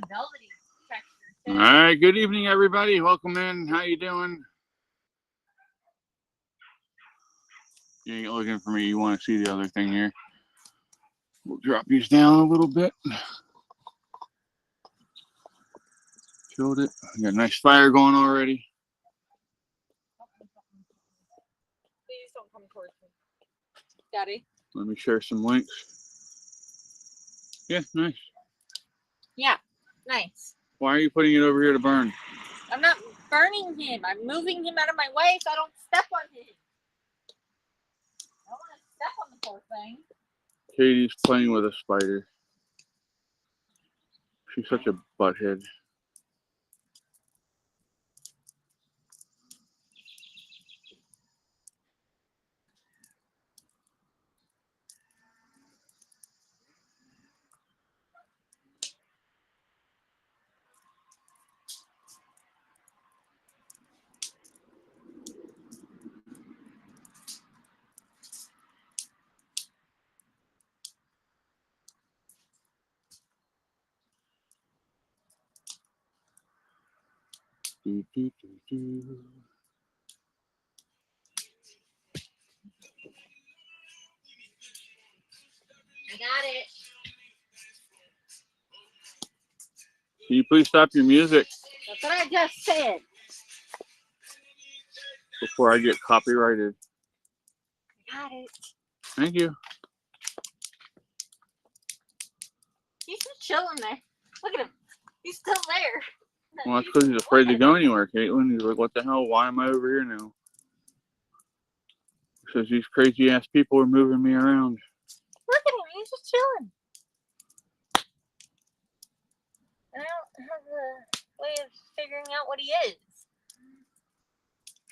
a velvety texture too. All right, good evening, everybody. Welcome in. How you doing? You ain't looking for me. You want to see the other thing here? We'll drop these down a little bit. Killed it. We got a nice fire going already. Please don't come towards me, Daddy. Let me share some links. Yeah, nice. Yeah, nice. Why are you putting it over here to burn? I'm not burning him. I'm moving him out of my way so I don't step on him. I don't want to step on the poor thing. Katie's playing with a spider. She's such a butthead. Do, do, do, do. I got it. Can you please stop your music That's what I just said. before I get copyrighted? I got it. Thank you. He's just chilling there. Look at him. He's still there. Well, that's because he's afraid to go anywhere, Caitlin. He's like, what the hell? Why am I over here now? He says these crazy ass people are moving me around. Look at him. He's just chilling. I don't have a way of figuring out what he is.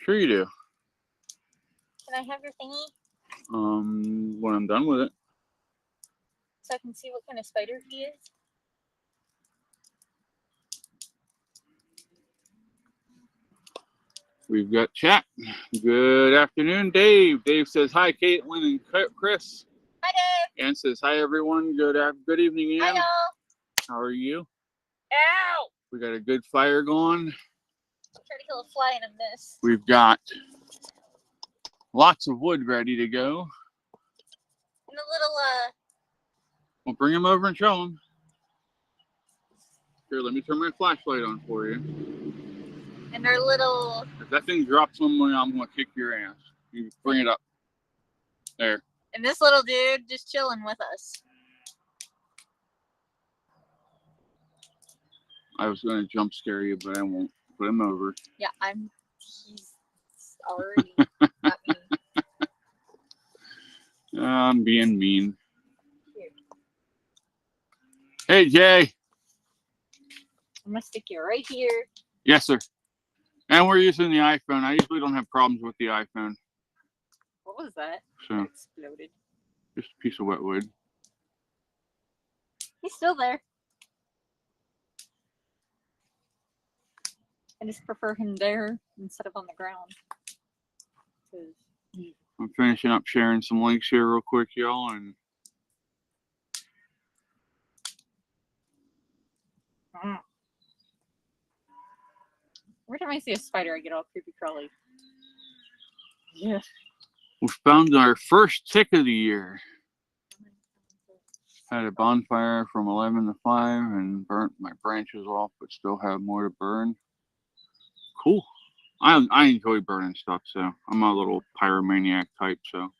Sure you do. Can I have your thingy When I'm done with it. so I can see what kind of spider he is? We've got chat. Good afternoon, Dave. Dave says hi, Caitlin and Chris. Hi, Dave. Ann says hi, everyone. Good evening, Ann. Hi, y'all. How are you? Ow! We got a good fire going. Try to kill a fly in a mist. We've got lots of wood ready to go. And a little, We'll bring them over and show them. Here, let me turn my flashlight on for you. and our little... If that thing drops on me, I'm going to kick your ass. You bring it up. There. And this little dude just chilling with us. I was going to jump scare you, but I won't. Put him over. Yeah, he's already got me. I'm being mean. Here. Hey, Jay. I'm going to stick you right here. Yes, sir. And we're using the iPhone. I usually don't have problems with the iPhone. What was that? So, It exploded. just a piece of wet wood. He's still there. I just prefer him there instead of on the ground. I'm finishing up sharing some links here real quick, y'all, and Every time I see a spider, I get all creepy crawly. Yeah. we found our first tick of the year. Had a bonfire from 11 to 5 and burnt my branches off, but still have more to burn. Cool. I enjoy burning stuff, so I'm a little pyromaniac type, so.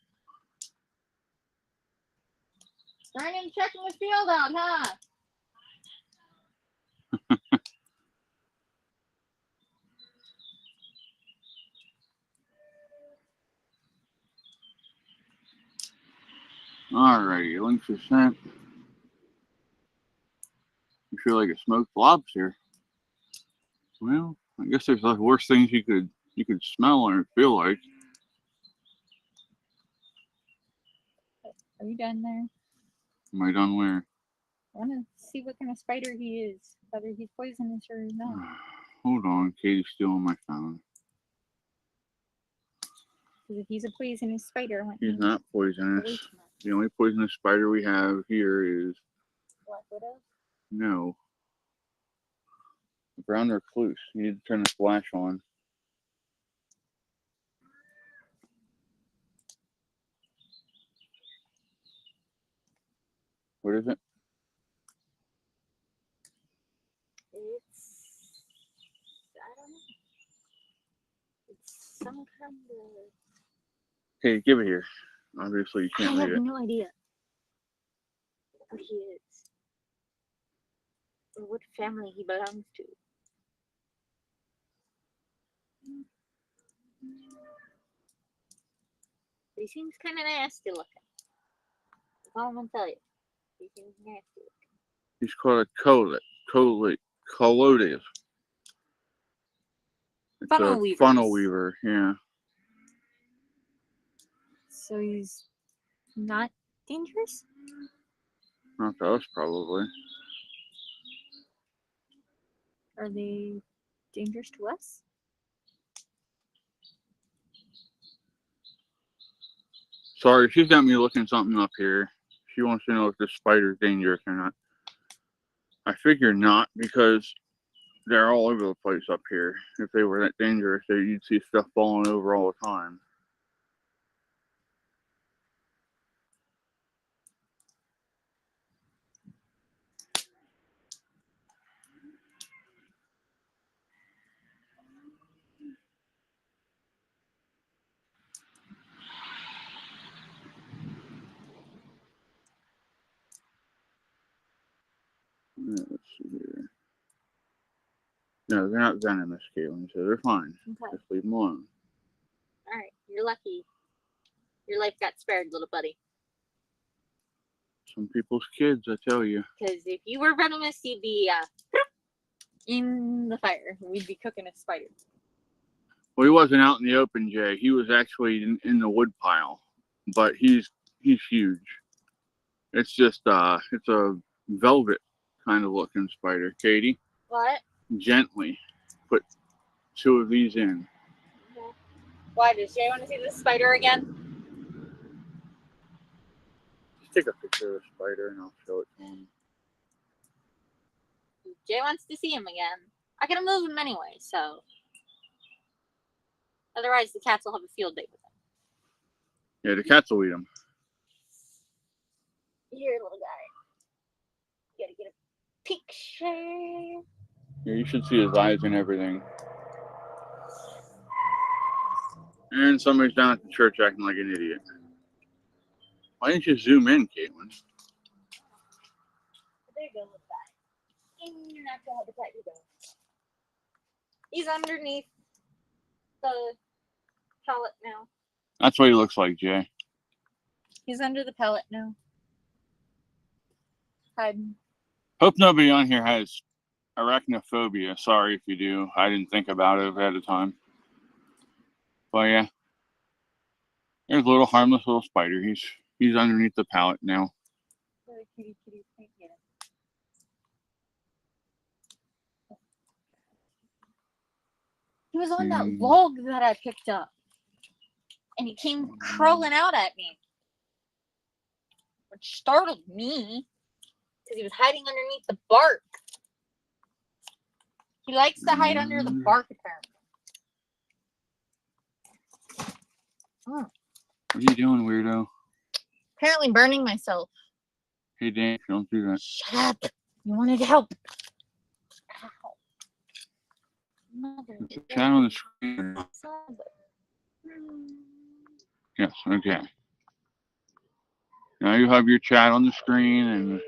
Burning, checking the field out, huh? Alrighty, links are sent. You feel like a smoked lobster? Well, I guess there's worse things you could smell or feel like. Are you done there? Am I done where? I want to see what kind of spider he is, whether he's poisonous or not. Hold on, Katie's still on my phone. Because if he's a poisonous spider, I want He's him not poisonous. away from us. The only poisonous spider we have here is Black widow? no. Brown recluse. You need to turn the flash on. What is it? It's, I don't know. It's some kind of... Hey, give it here. Obviously, you can't I read have it. no idea what he is. Or what family he belongs to. He seems kind of nasty looking. That's all I'm going to tell you. He seems nasty looking. He's called a collodes. It's Funnel a weavers. funnel weaver, yeah. So he's not dangerous? Not to us, probably. Are they dangerous to us? Sorry, she's got me looking something up here. She wants to know if this spider's dangerous or not. I figure not, because they're all over the place up here. If they were that dangerous, you'd see stuff falling over all the time. Let's see here. No, they're not venomous, Caitlin, so they're fine. Okay. Just leave them alone. Alright, you're lucky. Your life got spared, little buddy. Some people's kids, I tell you. Because if you were venomous, you'd be in the fire. We'd be cooking a spider. Well, he wasn't out in the open, Jay. He was actually in the wood pile. But he's huge. It's just, it's a velvet kind of looking spider. Katie? What? Gently put 2 of these in. Okay. Why? Does Jay want to see the spider again? Just take a picture of the spider and I'll show it to him. Jay wants to see him again. I gotta move him anyway, so. Otherwise, the cats will have a field day with him. Yeah, the cats will eat him. Here, little guy. You gotta get a picture. Yeah, you should see his eyes and everything. And somebody's down at the church acting like an idiot. Why didn't you zoom in, Caitlin? There you go, little guy. In your natural habitat, you go. He's underneath the pellet now. That's what he looks like, Jay. He's under the pellet now. Hiding. Hope nobody on here has arachnophobia. Sorry if you do. I didn't think about it ahead of time. But yeah. There's a little harmless little spider. He's underneath the pallet now. Kitty, kitty, can't get him. He was on that log that I picked up. And he came crawling out at me. Which startled me. Because he was hiding underneath the bark. He likes to hide under the bark, apparently. What are you doing, weirdo? Apparently burning myself. Hey, Dan, don't do that. Shut up. You wanted to help. Ow. Mother, Chat on the screen. Yes, okay. Now you have your chat on the screen and...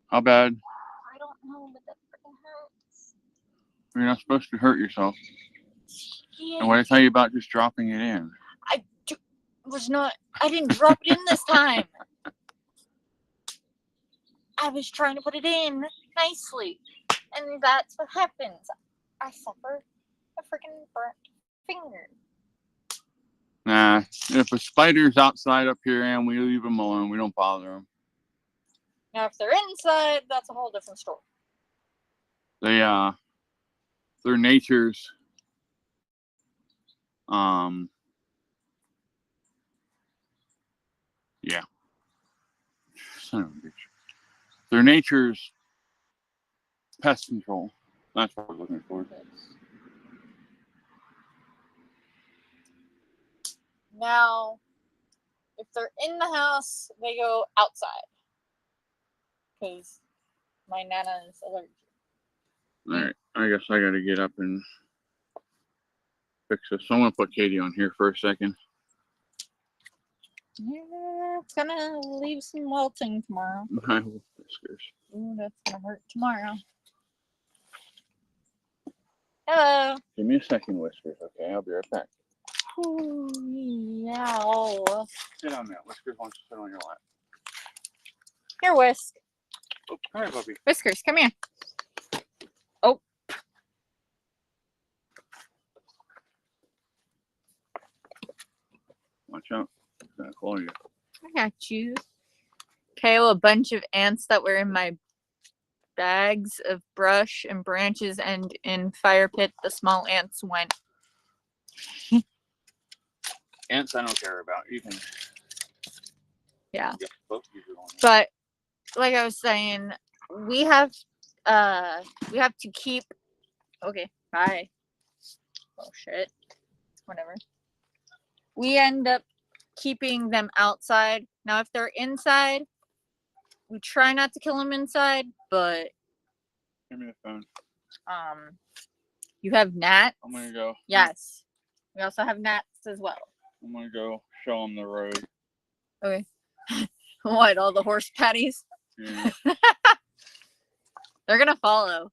How bad? I don't know, but that freaking hurts. You're not supposed to hurt yourself. Yeah. And what did I tell you about just dropping it in? I didn't drop it in this time. I was trying to put it in nicely. And that's what happens. I suffer a freaking burnt finger. Nah, if a spider's outside up here and we leave them alone, we don't bother them. Now, if they're inside, that's a whole different story. Their nature's, yeah. Son of a bitch. They're nature's pest control. That's what I'm looking for. Now, if they're in the house, they go outside. Because my Nana is allergic. Alright, I guess I gotta get up and fix this. So I'm gonna put Katie on here for a second. Yeah, it's gonna leave some welting tomorrow. My whiskers. Ooh, that's gonna hurt tomorrow. Hello. Give me a second, Whiskers. Okay, I'll be right back. Ooh, meow. Sit on that. Whiskers wants to sit on your lap. Here, Whisk. Oh, come here, puppy. Whiskers, come here. Oh. Watch out. It's gonna claw you. I got you. Okay, well, a bunch of ants that were in my bags of brush and branches and in fire pit, the small ants went. Ants I don't care about. You can. Yeah. Both of you on here. But like I was saying, we have to keep. Okay, bye. Oh shit. Whatever. We end up keeping them outside. Now, if they're inside, we try not to kill them inside, but Give me the phone. you have gnats. I'm gonna go. Yes. We also have gnats as well. I'm gonna go show them the road. Okay. What, all the horse patties? Yeah. They're gonna follow.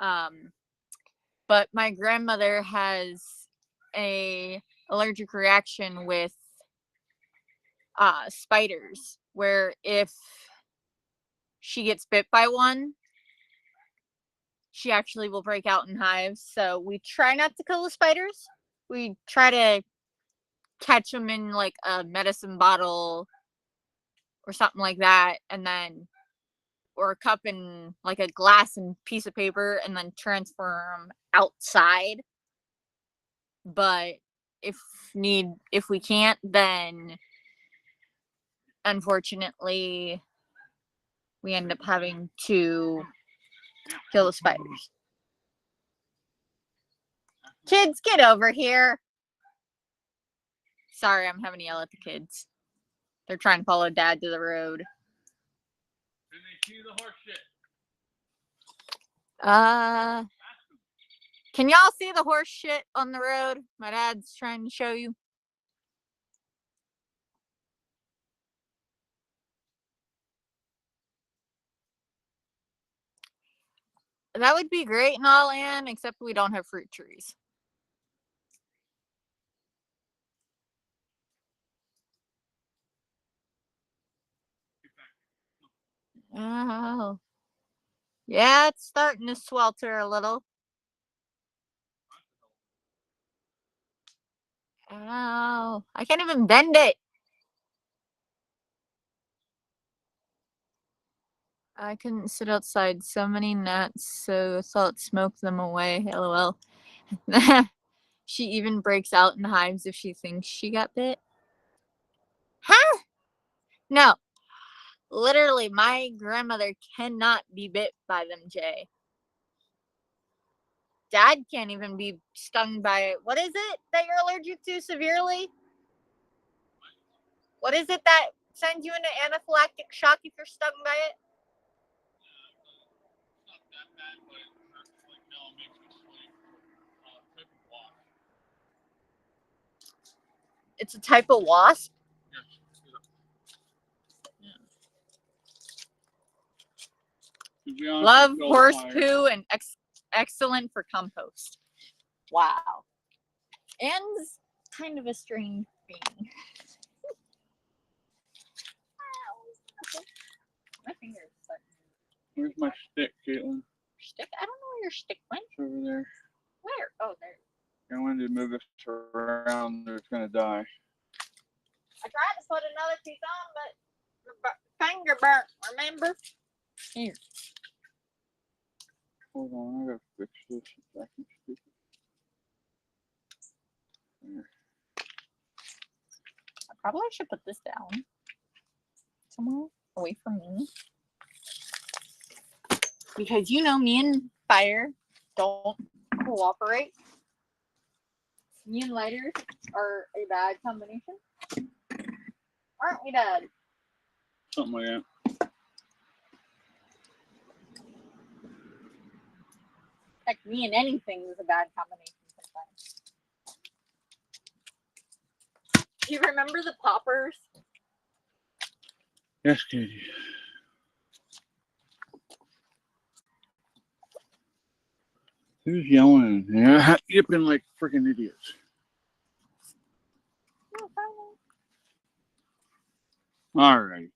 But my grandmother has a allergic reaction with spiders, where if she gets bit by one, she actually will break out in hives. So we try not to kill the spiders. We try to catch them in like a medicine bottle or something like that, and then or a cup and like a glass and piece of paper, and then transfer them outside. But if we can't, then unfortunately we end up having to kill the spiders. Kids, get over here. Sorry, I'm having to yell at the kids. They're trying to follow Dad to the road. Can they see the horse shit? Can y'all see the horse shit on the road? My dad's trying to show you. That would be great and all, Ann, except we don't have fruit trees. Oh. Yeah, it's starting to swelter a little. Ow. I can't even bend it. I couldn't sit outside. So many gnats, so I thought smoked them away. LOL. She even breaks out in hives if she thinks she got bit. Huh? No. Literally, my grandmother cannot be bit by them, Jay. Dad can't even be stung by it. What is it that you're allergic to severely? What is it that sends you into anaphylactic shock if you're stung by it? It's not that bad, but it hurts like now. It makes me sleep. Type of wasp. It's a type of wasp. Yes. Love horse poo and excellent for compost. Wow. Ann's kind of a strange being. My finger is starting. Where's my stick, Caitlin? Stick? I don't know where your stick went. It's over there. Where? Oh, there. I wanted to move this around or it's gonna die. I tried to put another piece on, but my finger burnt, remember? Here. Hold on, I gotta fix this. It's acting stupid. There. I probably should put this down somewhere away from me. Because you know me and fire don't cooperate. Me and lighters are a bad combination. Aren't we, Dad? Something like that. Heck, me and anything is a bad combination sometimes. Do you remember the poppers? Yes, Katie. Who's yelling? Yeah, yipping like freaking idiots. No, finally. All right.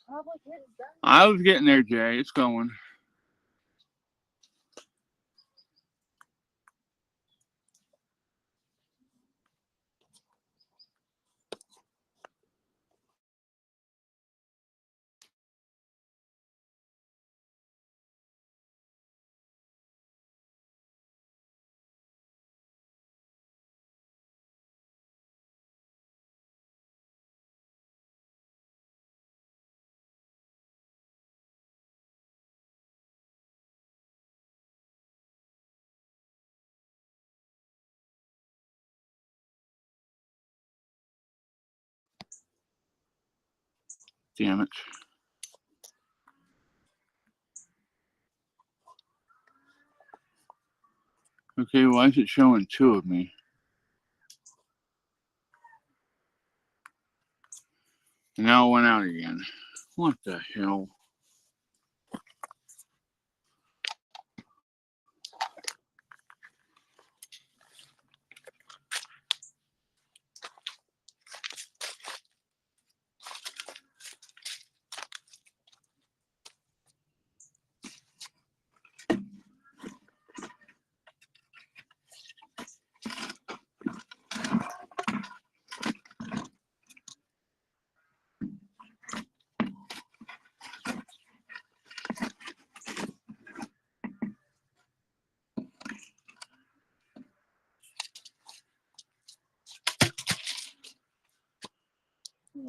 Probably getting done. I was getting there, Jay. It's going. Damn it. Okay, why is it showing two of me? And now it went out again. What the hell?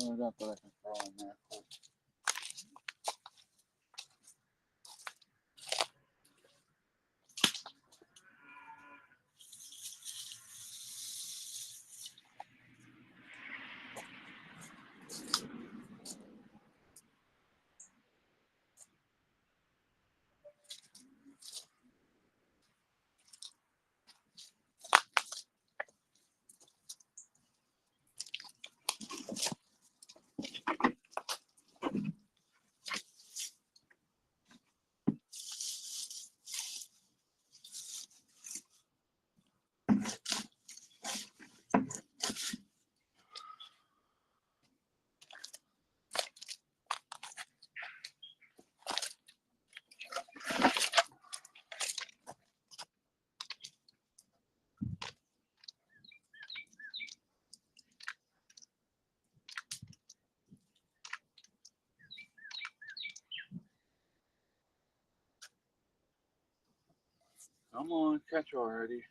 Oh, that's what I can throw in there. Come on, catch already.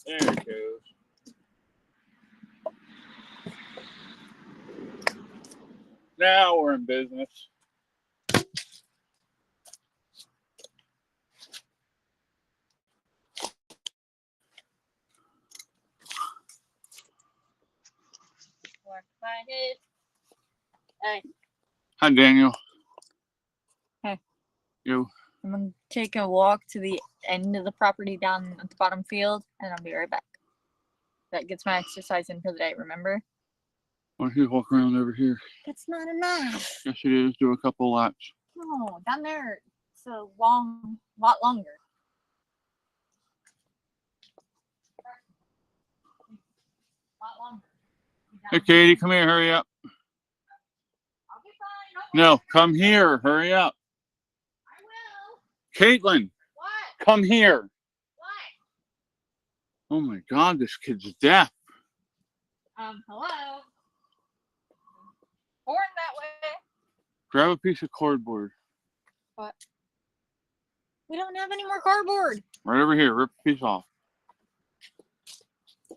There it goes. Now we're in business. Work my head. Hey. Hi, Daniel. Hey. You. I'm gonna take a walk to the end of the property down at the bottom field, and I'll be right back. That gets my exercise in for the day, remember? Why don't you walk around over here? That's not enough. Yes, it is. Do a couple laps. No, down there it's a lot longer. Lot longer. Hey, Katie, come here. Hurry up. I'll be fine. No, come here. Hurry up. I will. Caitlin, What? come here. What? Oh my God, this kid's deaf. Hello? Horn that way. Grab a piece of cardboard. What? We don't have any more cardboard. Right over here. Rip a piece off.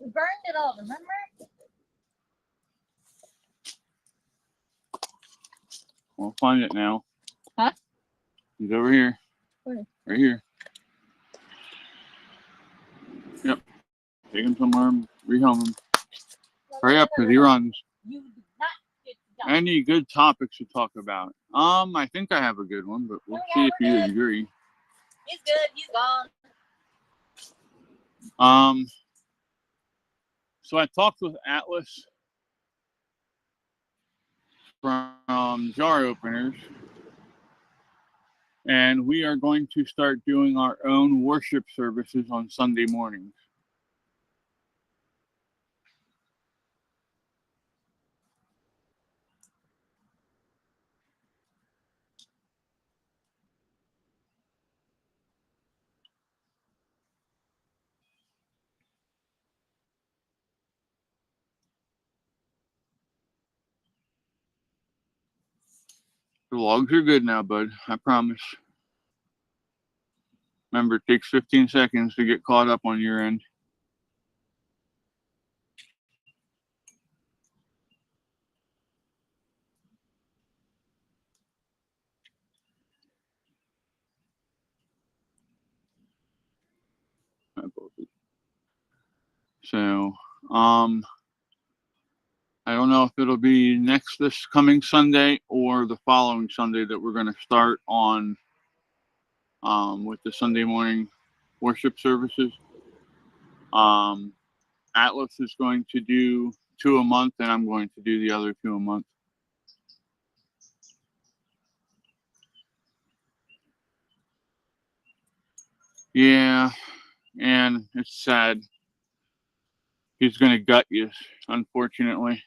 We burned it all, remember? We'll find it now. Huh? He's over here. Where? Right here. Yep. Take him somewhere and rehome him. Hurry up, because he runs. You do not get done. Any good topics to talk about? I think I have a good one, but we'll see if you agree. He's good. He's gone. So I talked with Atlas from Jar Openers, and we are going to start doing our own worship services on Sunday mornings. The logs are good now, bud. I promise. Remember, it takes 15 seconds to get caught up on your end. So, I don't know if it'll be this coming Sunday or the following Sunday that we're going to start on with the Sunday morning worship services. Atlas is going to do 2 a month, and I'm going to do the other 2 a month. Yeah, and it's sad. He's going to gut you, unfortunately.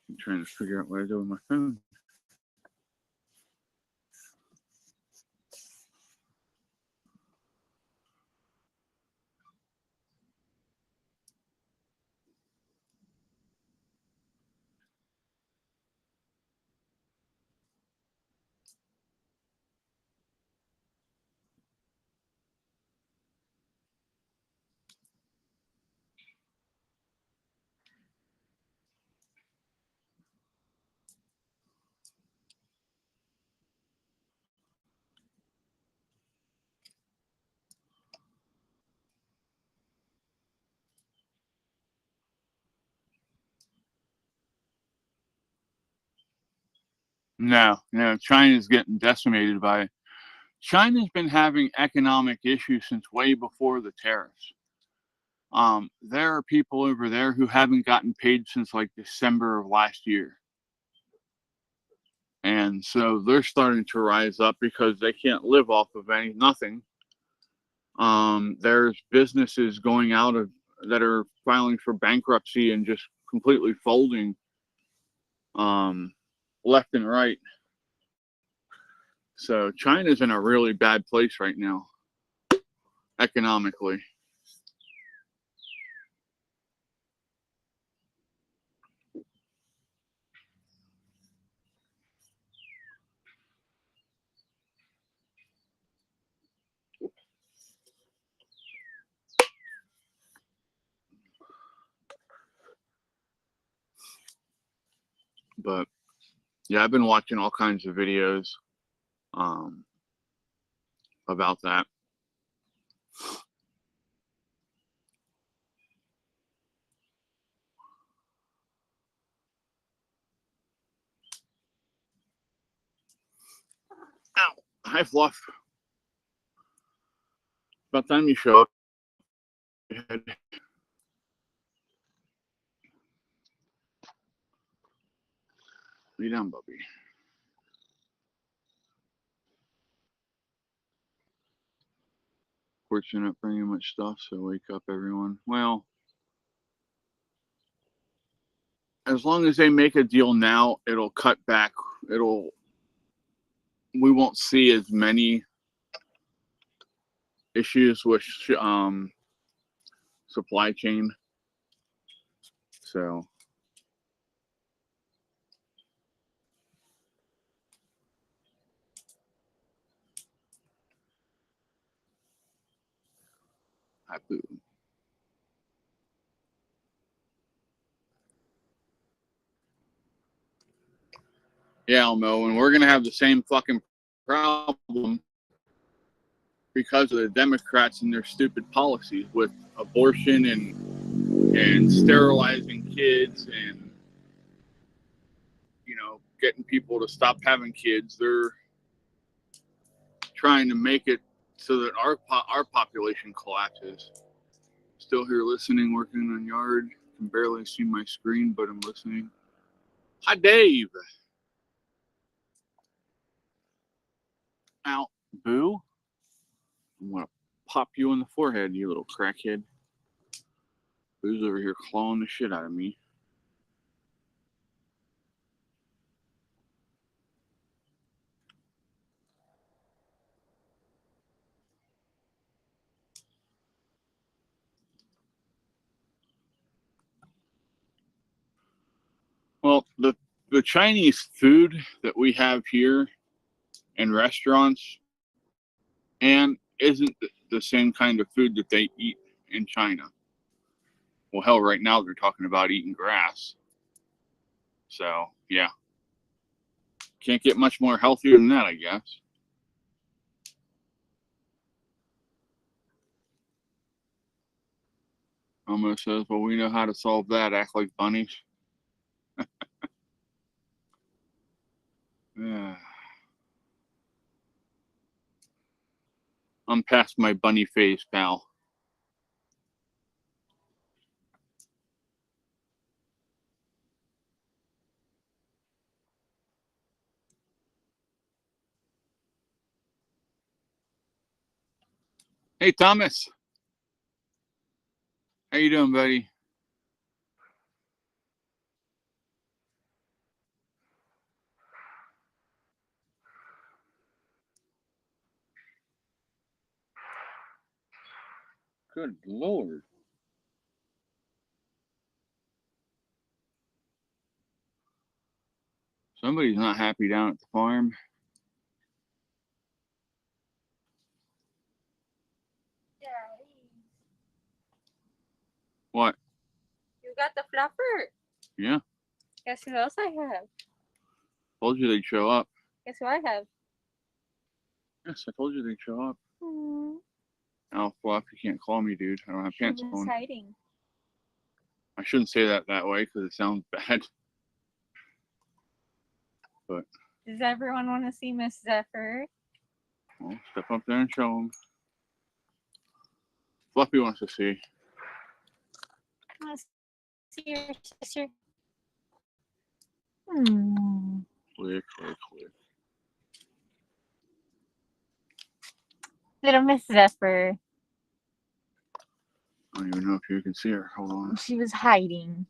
I'm trying to figure out what I do with my phone. No, China's getting decimated by it. China's been having economic issues since way before the tariffs. There are people over there who haven't gotten paid since like December of last year. And so they're starting to rise up because they can't live off of nothing. There's businesses going out of that are filing for bankruptcy and just completely folding left and right. So China's in a really bad place right now, economically. But yeah, I've been watching all kinds of videos about that. Ow! Hi, Fluff. About time you show up. Lay down, Bubby. Of course, you're not bringing much stuff, so wake up, everyone. Well, as long as they make a deal now, it'll cut back. We won't see as many issues with supply chain. So I boo. Yeah, Elmo, and we're gonna have the same fucking problem because of the Democrats and their stupid policies with abortion and sterilizing kids and getting people to stop having kids. They're trying to make it so that our population collapses. Still here listening, working on yard. Can barely see my screen, but I'm listening. Hi, Dave. Ow, boo. I'm gonna pop you in the forehead, you little crackhead. Boo's over here clawing the shit out of me. Well, the Chinese food that we have here in restaurants and isn't the same kind of food that they eat in China. Well, hell, right now they're talking about eating grass. So, yeah. Can't get much more healthier than that, I guess. Almost says, well, we know how to solve that. Act like bunnies. I'm past my bunny phase, pal. Hey, Thomas. How you doing, buddy? Good Lord. Somebody's not happy down at the farm. What? You got the fluffer. Yeah. Guess who else I have? Told you they'd show up. Guess who I have? Yes, I told you they'd show up. Aww. Oh, Fluff, you can't call me, dude. I don't have pants on. Hiding. I shouldn't say that way because it sounds bad. But does everyone want to see Miss Zephyr? Well, step up there and show them. Fluffy wants to see. Let's see your sister. Click, click, click. Little Miss Zephyr. don't even know if you can see her. Hold on. She was hiding.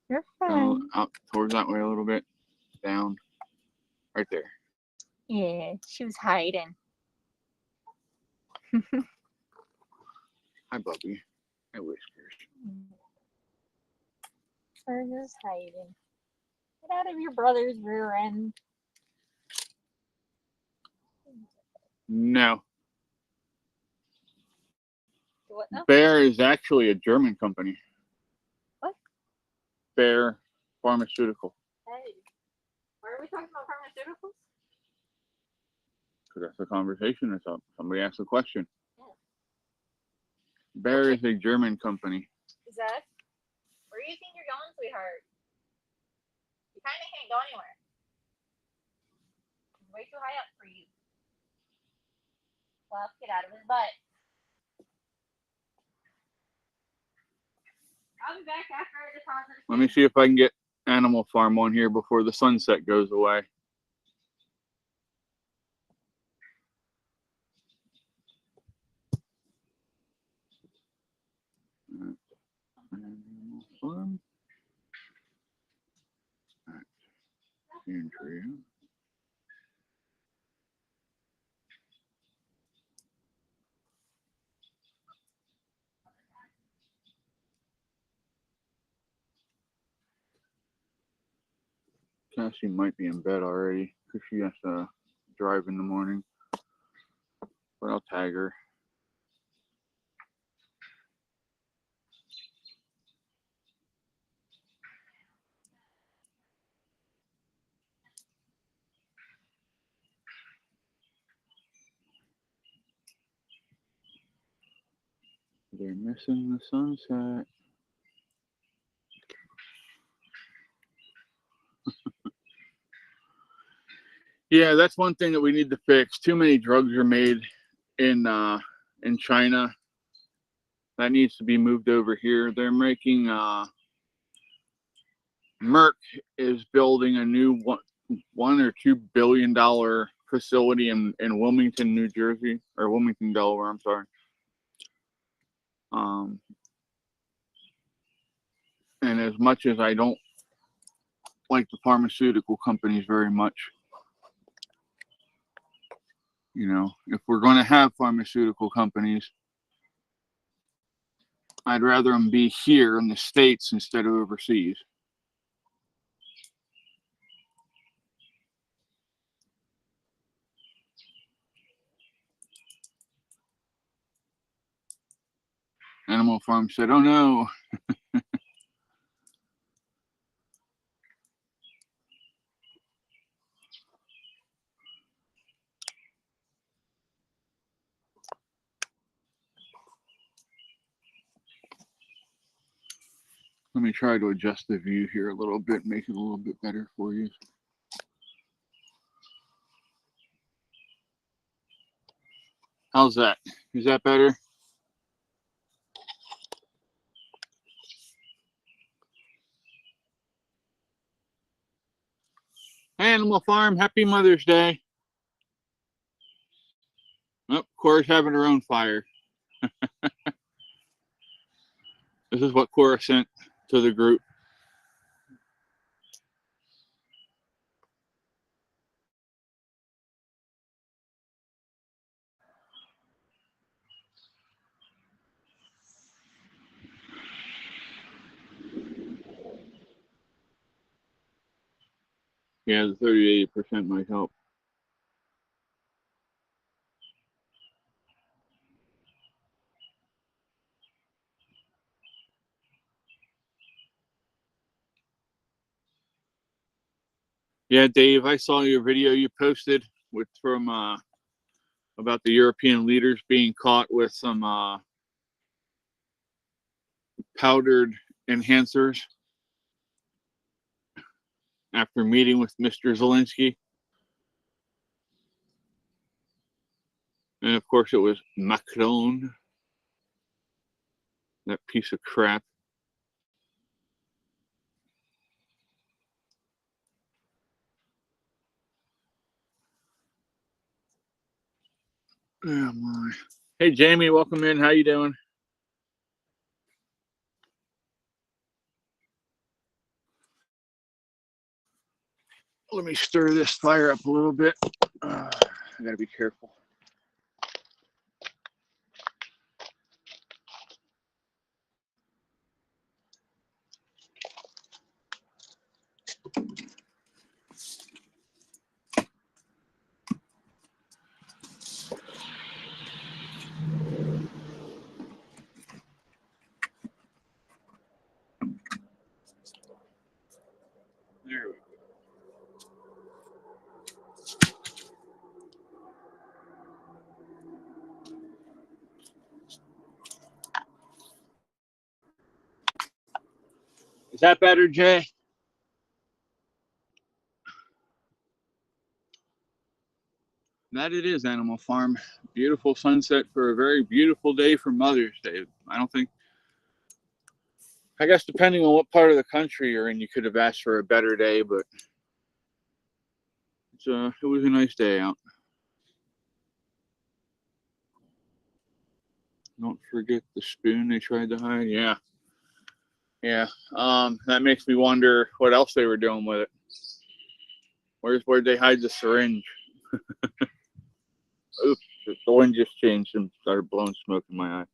You're fine. Out towards that way a little bit. Down. Right there. Yeah, she was hiding. Hi, Bubby. Hi, Whiskers. Her just hiding. Get out of your brother's rear end. No. What now? Bayer is actually a German company. What? Bayer Pharmaceutical. Hey, why are we talking about pharmaceuticals? Because that's the conversation that's up. Somebody asked a question. Yeah. Bayer is a German company. Is that? Where do you think you're going, sweetheart? You kind of can't go anywhere. It's way too high up for you. Well, get out of his butt. I'll be back after I deposit. Let me see if I can get Animal Farm on here before the sunset goes away. Animal Farm. Andrea. Cassie might be in bed already because she has to drive in the morning. But I'll tag her. They're missing the sunset. Yeah, that's one thing that we need to fix. Too many drugs are made in China. That needs to be moved over here. They're making Merck is building a new $1 or $2 billion facility in Wilmington, New Jersey, or Wilmington, Delaware. I'm sorry. And as much as I don't like the pharmaceutical companies very much, you know, if we're going to have pharmaceutical companies, I'd rather them be here in the States instead of overseas. Animal Farm said, oh no. Let me try to adjust the view here a little bit, make it a little bit better for you. How's that? Is that better? Animal Farm, happy Mother's Day. Oh, Cora's having her own fire. This is what Cora sent to the group. Yeah, the 38% might help. Yeah, Dave, I saw your video you posted from about the European leaders being caught with some powdered enhancers after meeting with Mr. Zelensky. And of course, it was Macron, that piece of crap. Oh my. Hey, Jamie, welcome in. How you doing? Let me stir this fire up a little bit. I gotta be careful. There we go. Is that better, Jay? That it is, Animal Farm. Beautiful sunset for a very beautiful day for Mother's Day. I guess depending on what part of the country you're in, you could have asked for a better day, but it was a nice day out. Don't forget the spoon they tried to hide. Yeah. That makes me wonder what else they were doing with it. Where'd they hide the syringe? Oops, the wind just changed and started blowing smoke in my eye.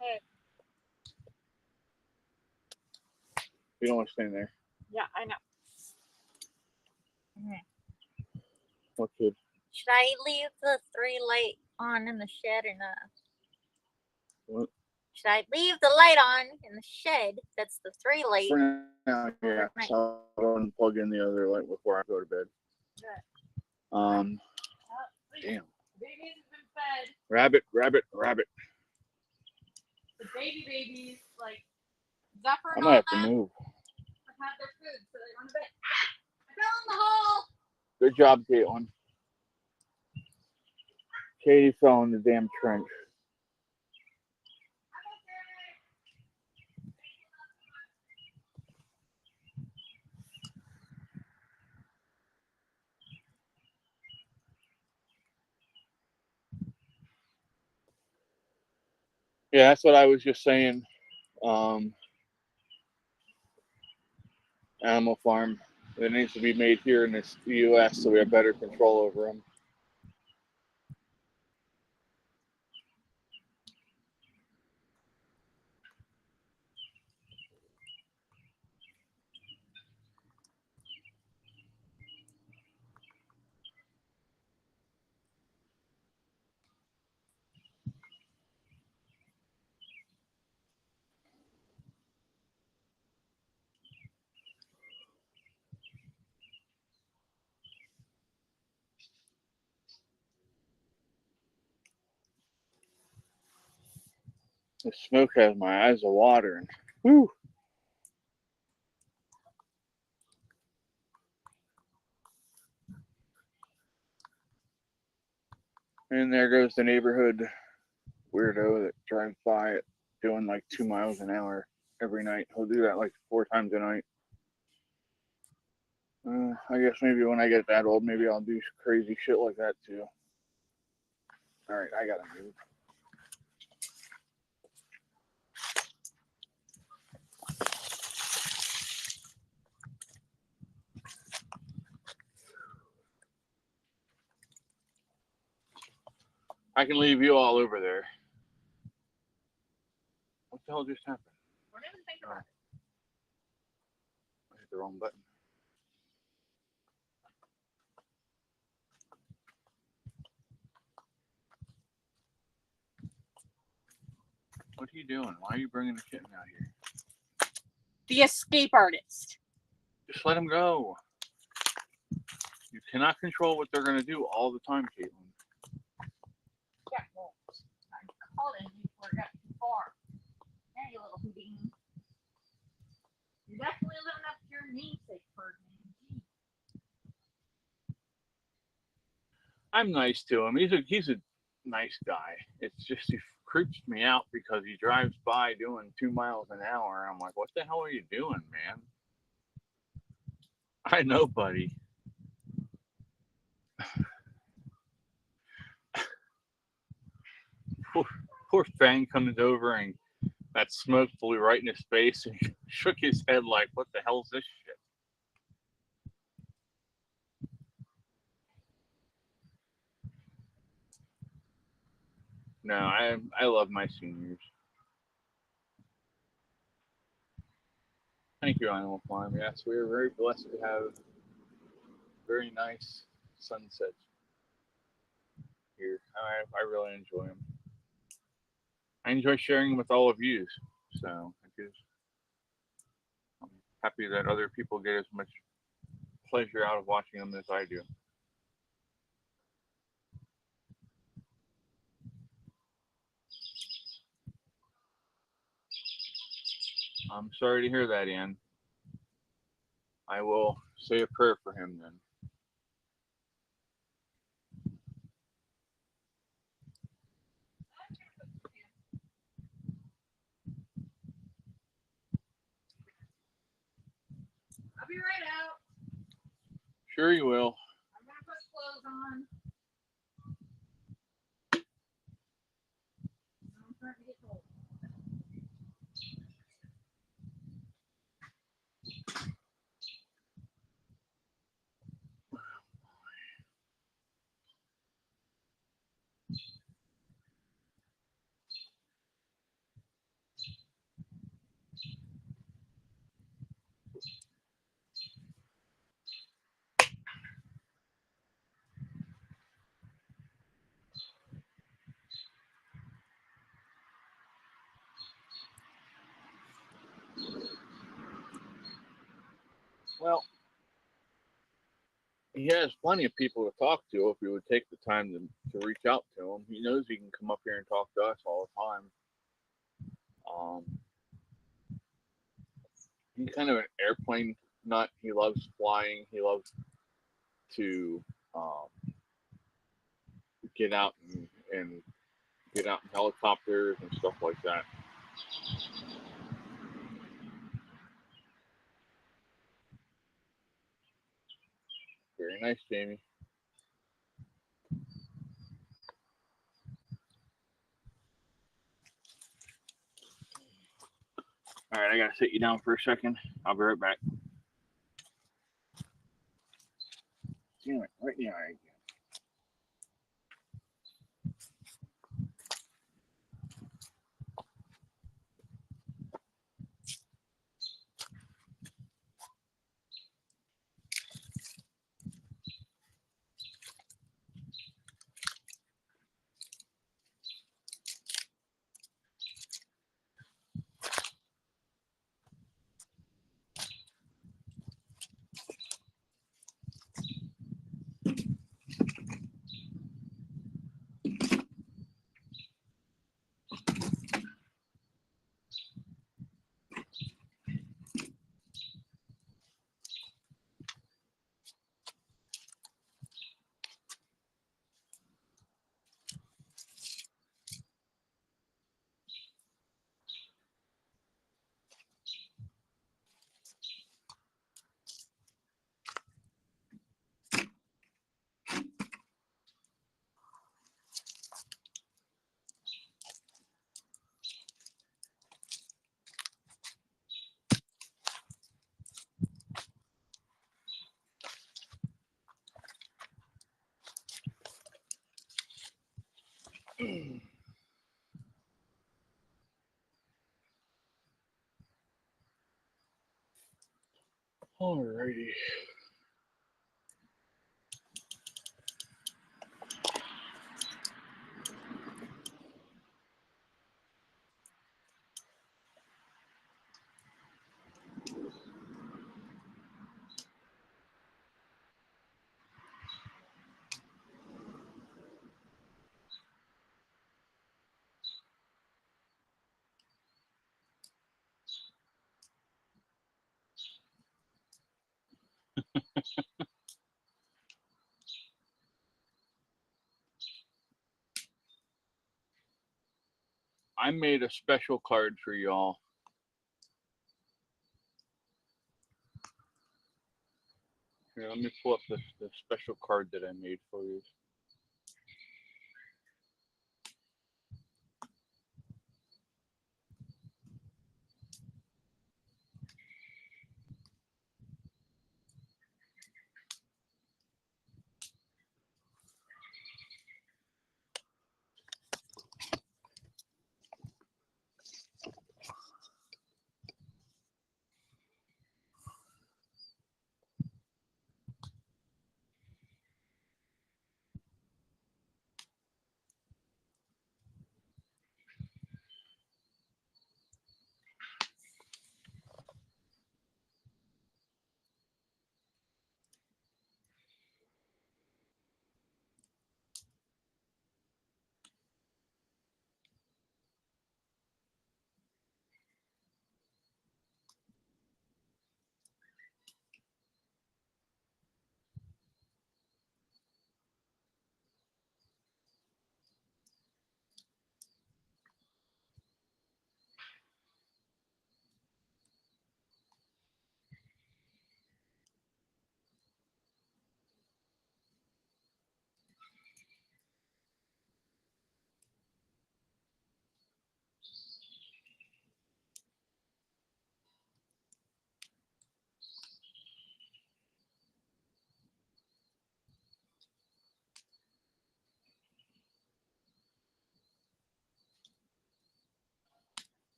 Hey. You don't want to stand there. Yeah, I know. What kid? Should I leave the 3 light on in the shed or not? What? Should I leave the light on in the shed? That's the 3 light. For now, yeah. So I'll go and plug in the other light before I go to bed. Okay. Damn. Babies have been fed. Rabbit. The babies, like Zephyr I and might all have to that, move. have had their food, so they went to bed. I fell in the hole. Good job, Caitlin. Katie fell in the damn trench. Yeah, that's what I was just saying. Animal Farm that needs to be made here in the U.S. so we have better control over them. The smoke has my eyes watering. Whew. And there goes the neighborhood weirdo that drives by it doing like 2 miles an hour every night. He'll do that like 4 times a night. I guess maybe when I get that old, maybe I'll do crazy shit like that too. All right, I gotta move. I can leave you all over there. What the hell just happened? Don't even think about it. I hit the wrong button. What are you doing? Why are you bringing the kitten out here? The escape artist. Just let him go. You cannot control what they're going to do all the time, Caitlin. Yeah, well, I called him before it got too far. There you little Houdini. You're definitely living up to your namesake bird name. I'm nice to him. He's a nice guy. It's just he creeps me out because he drives by doing 2 miles an hour. I'm like, what the hell are you doing, man? I know, buddy. poor, poor Fang comes over and that smoke flew right in his face and he shook his head like, what the hell's this shit? No, I love my seniors. Thank you, Animal Farm. Yes, we are very blessed to have very nice sunsets here. I really enjoy them. I enjoy sharing them with all of you. So I'm happy that other people get as much pleasure out of watching them as I do. I'm sorry to hear that, Ann. I will say a prayer for him then. I'll be right out. Sure you will. I'm gonna put clothes on. I'm starting to get cold. Well, he has plenty of people to talk to if he would take the time to reach out to him. He knows he can come up here and talk to us all the time. He's kind of an airplane nut. He loves flying. He loves to get out and get out in helicopters and stuff like that. Very nice, Jamie. All right, I gotta sit you down for a second. I'll be right back. Damn it, right in the eye again. Alrighty. I made a special card for y'all. Here, Here, let me pull up the special card that I made for you.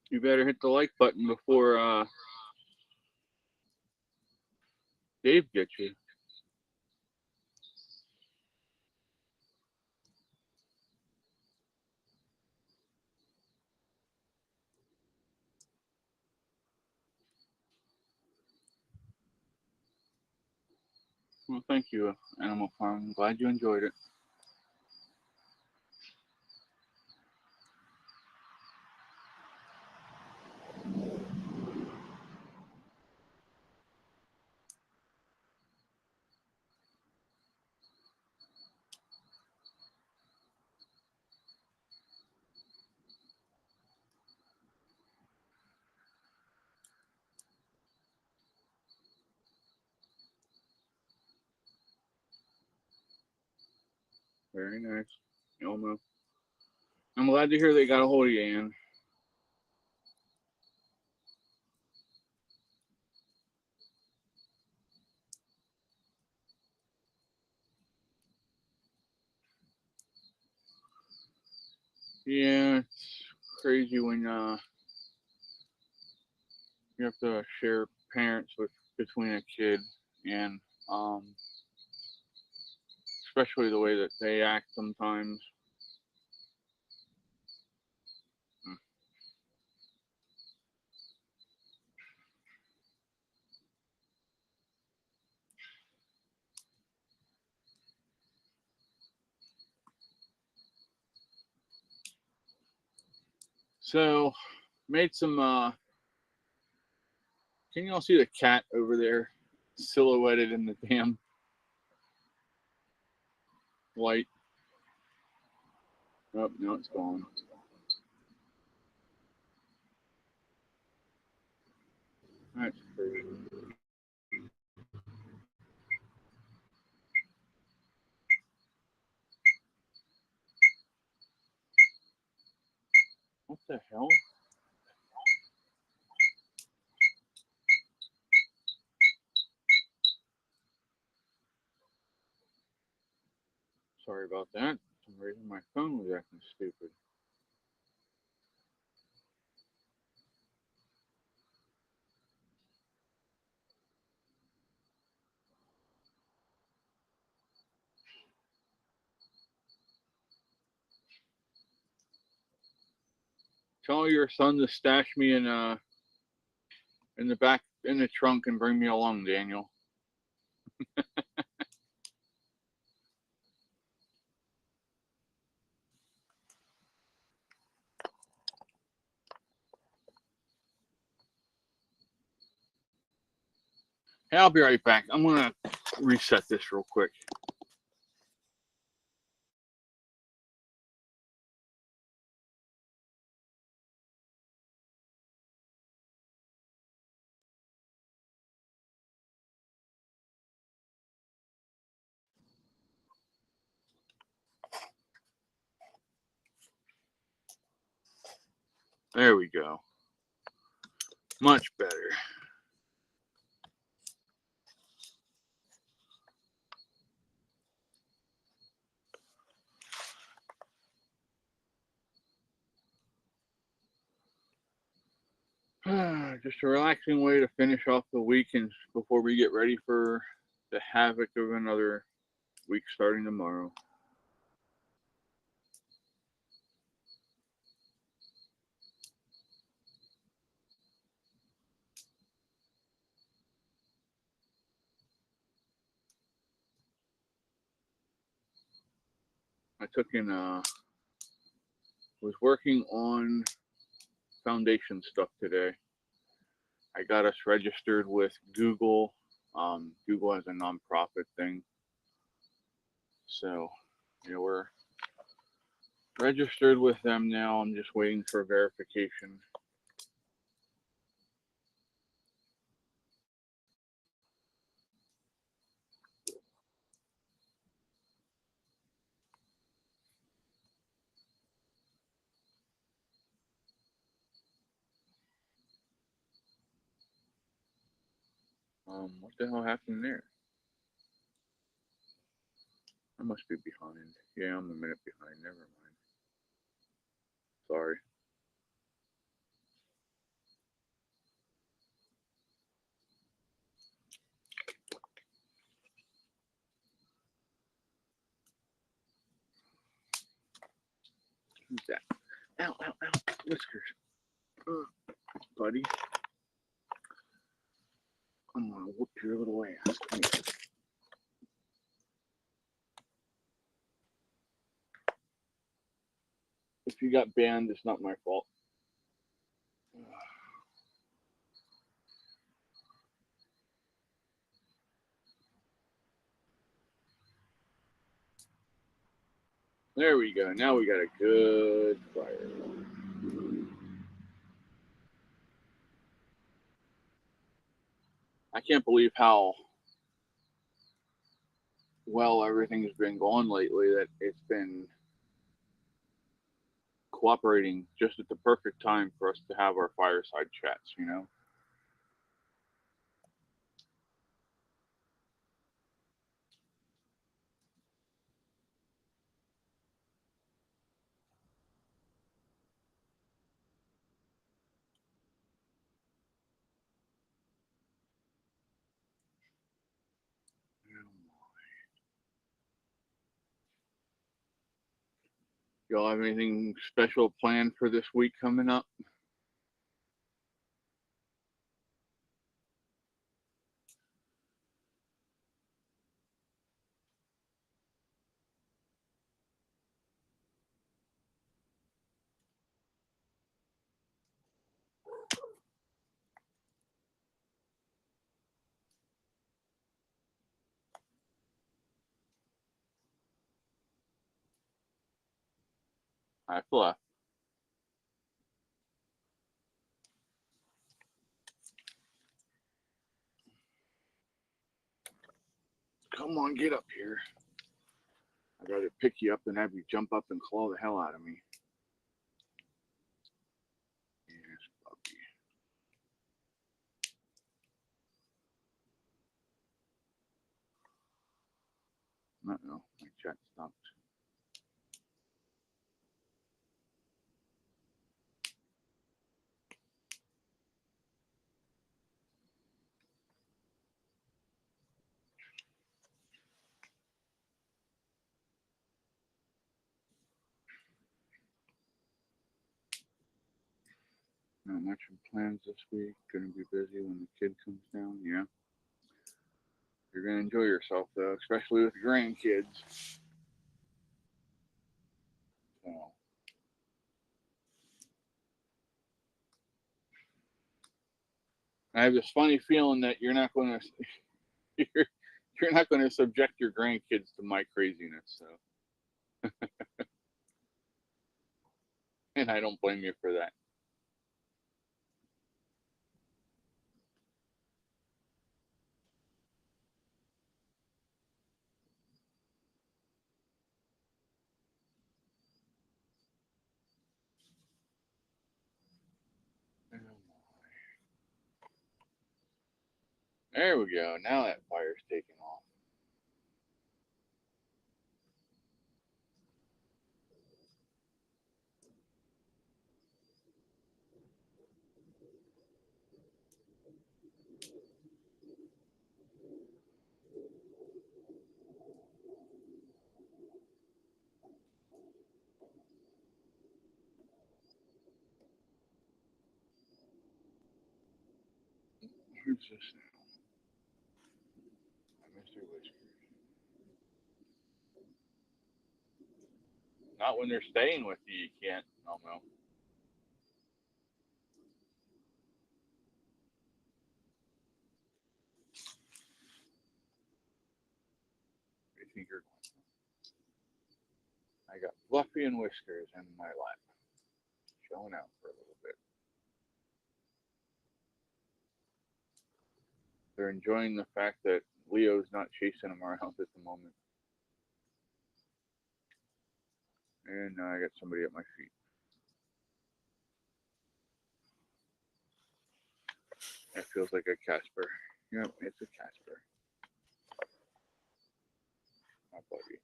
You better hit the like button before Dave gets you. Well, thank you, Animal Farm. I'm glad you enjoyed it. Very nice. Elmo. I'm glad to hear they got a hold of you, Ann. Yeah, it's crazy when you have to share parents with between a kid and especially the way that they act sometimes. So made some can y'all see the cat over there silhouetted in the damn light? Oh, no, it's gone. That's crazy. What the hell? Sorry about that. For some reason my phone was acting stupid. Tell your son to stash me in the back in the trunk and bring me along, Daniel. Hey, I'll be right back. I'm gonna reset this real quick. There we go. Much better. Just a relaxing way to finish off the weekend before we get ready for the havoc of another week starting tomorrow. I took in was working on foundation stuff today. I got us registered with Google. Google has a nonprofit thing. So, we're registered with them now. I'm just waiting for verification. What the hell happened there? I must be behind. Yeah, I'm a minute behind. Never mind. Sorry. Who's that? Ow, ow, ow. Whiskers. Buddy. I'm gonna whoop your little ass. If you got banned, it's not my fault. There we go. Now we got a good fire. I can't believe how well everything's been going lately, that it's been cooperating just at the perfect time for us to have our fireside chats, Y'all have anything special planned for this week coming up? I fluff. Come on, get up here. I'd rather pick you up than have you jump up and claw the hell out of me. Yes, puppy. Uh-oh, my chat stopped. Not much of plans this week. Gonna be busy when the kid comes down. Yeah. You're gonna enjoy yourself though, especially with grandkids. So I have this funny feeling that you're not gonna you're, you're not gonna subject your grandkids to my craziness. So, and I don't blame you for that. There we go. Now that fire's taking off. Who's this now? Mr. Whiskers. Not when they're staying with you, you can't. Oh, no. I think you're going. I got Fluffy and Whiskers in my lap, showing out for a little bit. They're enjoying the fact that Leo's not chasing them around at the moment. And now I got somebody at my feet. That feels like a Casper. Yep, it's a Casper. My buddy.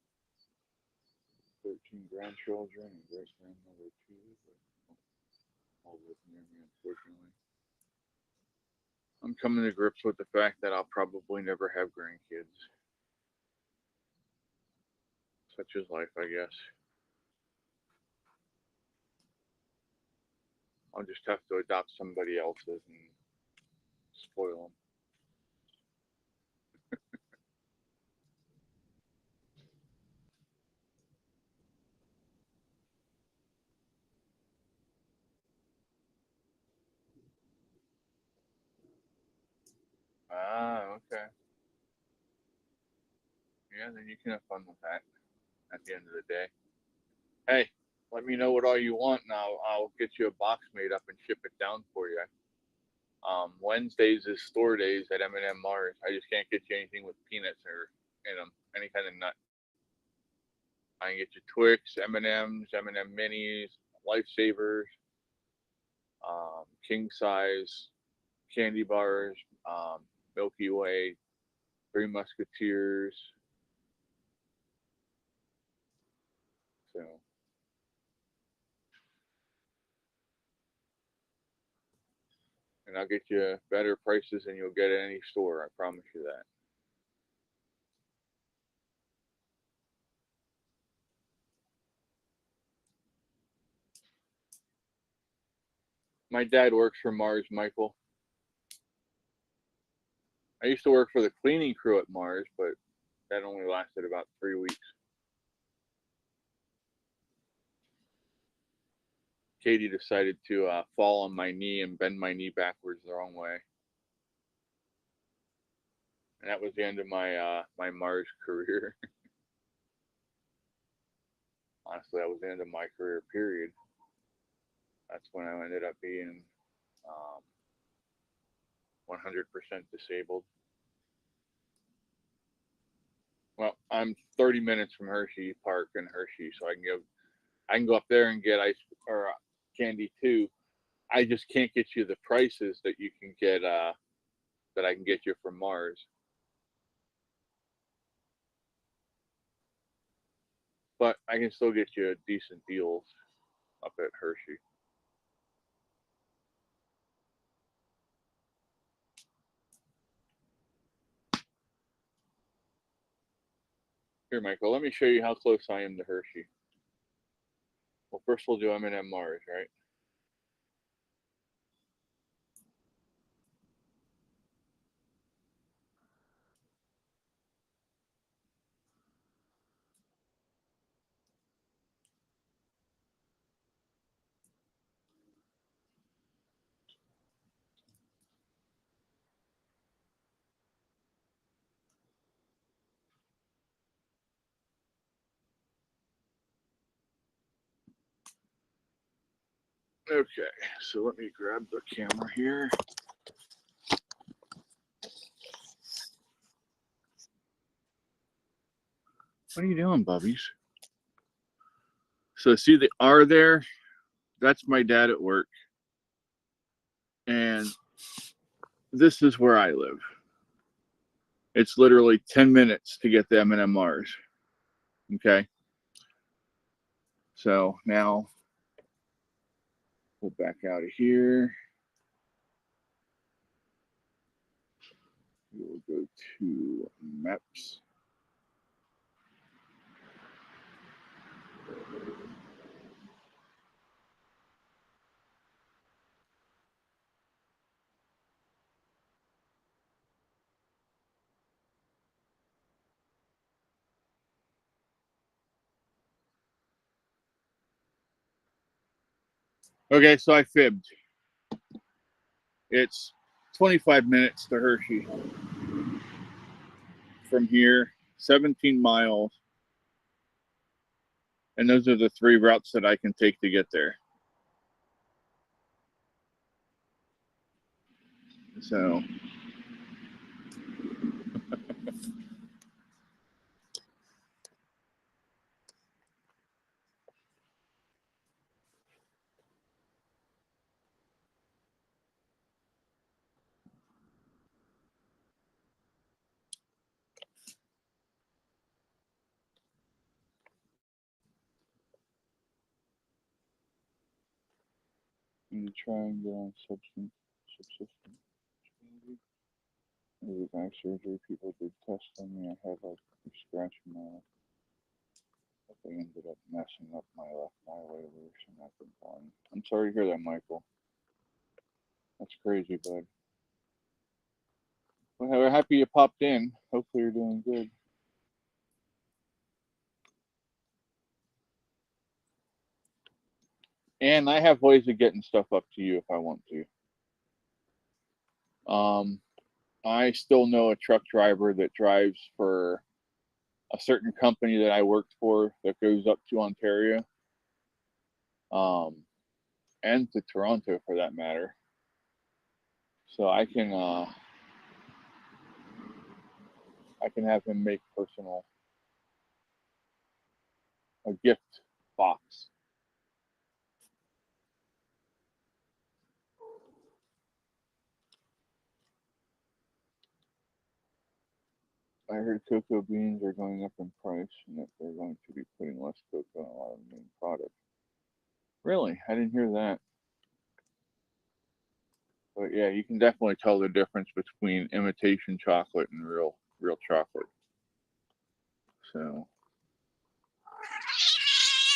13 grandchildren and great grandmother too, but all live near me, unfortunately. I'm coming to grips with the fact that I'll probably never have grandkids. Such is life, I guess. I'll just have to adopt somebody else's and spoil them. Ah, okay. Yeah, then you can have fun with that at the end of the day. Hey, let me know what all you want and I'll get you a box made up and ship it down for you. Wednesdays is store days at M&M Mars. I just can't get you anything with peanuts or in them, any kind of nut. I can get you Twix, M&Ms, M&M Minis, Lifesavers, king size candy bars, Milky Way, Three Musketeers. So, and I'll get you better prices than you'll get at any store. I promise you that. My dad works for Mars, Michael. I used to work for the cleaning crew at Mars, but that only lasted about 3 weeks. Katie decided to fall on my knee and bend my knee backwards the wrong way. And that was the end of my my Mars career. Honestly, that was the end of my career, period. That's when I ended up being 100% disabled. Well, I'm 30 minutes from Hershey Park in Hershey, so I can go up there and get ice or candy too. I just can't get you the prices that you can get that I can get you from Mars. But I can still get you decent deals up at Hershey. Here, Michael, let me show you how close I am to Hershey. Well, first we'll do M&M Mars, right? Okay, so let me grab the camera here. What are you doing, bubbies? So see the R there? That's my dad at work. And this is where I live. It's literally 10 minutes to get the M&Rs. Okay. So now we'll back out of here. We'll go to maps. Okay, so I fibbed. It's 25 minutes to Hershey from here, 17 miles. And those are the 3 routes that I can take to get there. So I'm going to try and get on subsistence. With back surgery, people did tests on me. I had like a scratch in my left. But they ended up messing up my left bilaterals and I've been gone. I'm sorry to hear that, Michael. That's crazy, bud. Well, we're happy you popped in. Hopefully you're doing good. And I have ways of getting stuff up to you if I want to. I still know a truck driver that drives for a certain company that I worked for that goes up to Ontario, and to Toronto for that matter. So I can have him make a gift box. I heard cocoa beans are going up in price and that they're going to be putting less cocoa in a lot of the main products. Really? I didn't hear that. But yeah, you can definitely tell the difference between imitation chocolate and real chocolate. So,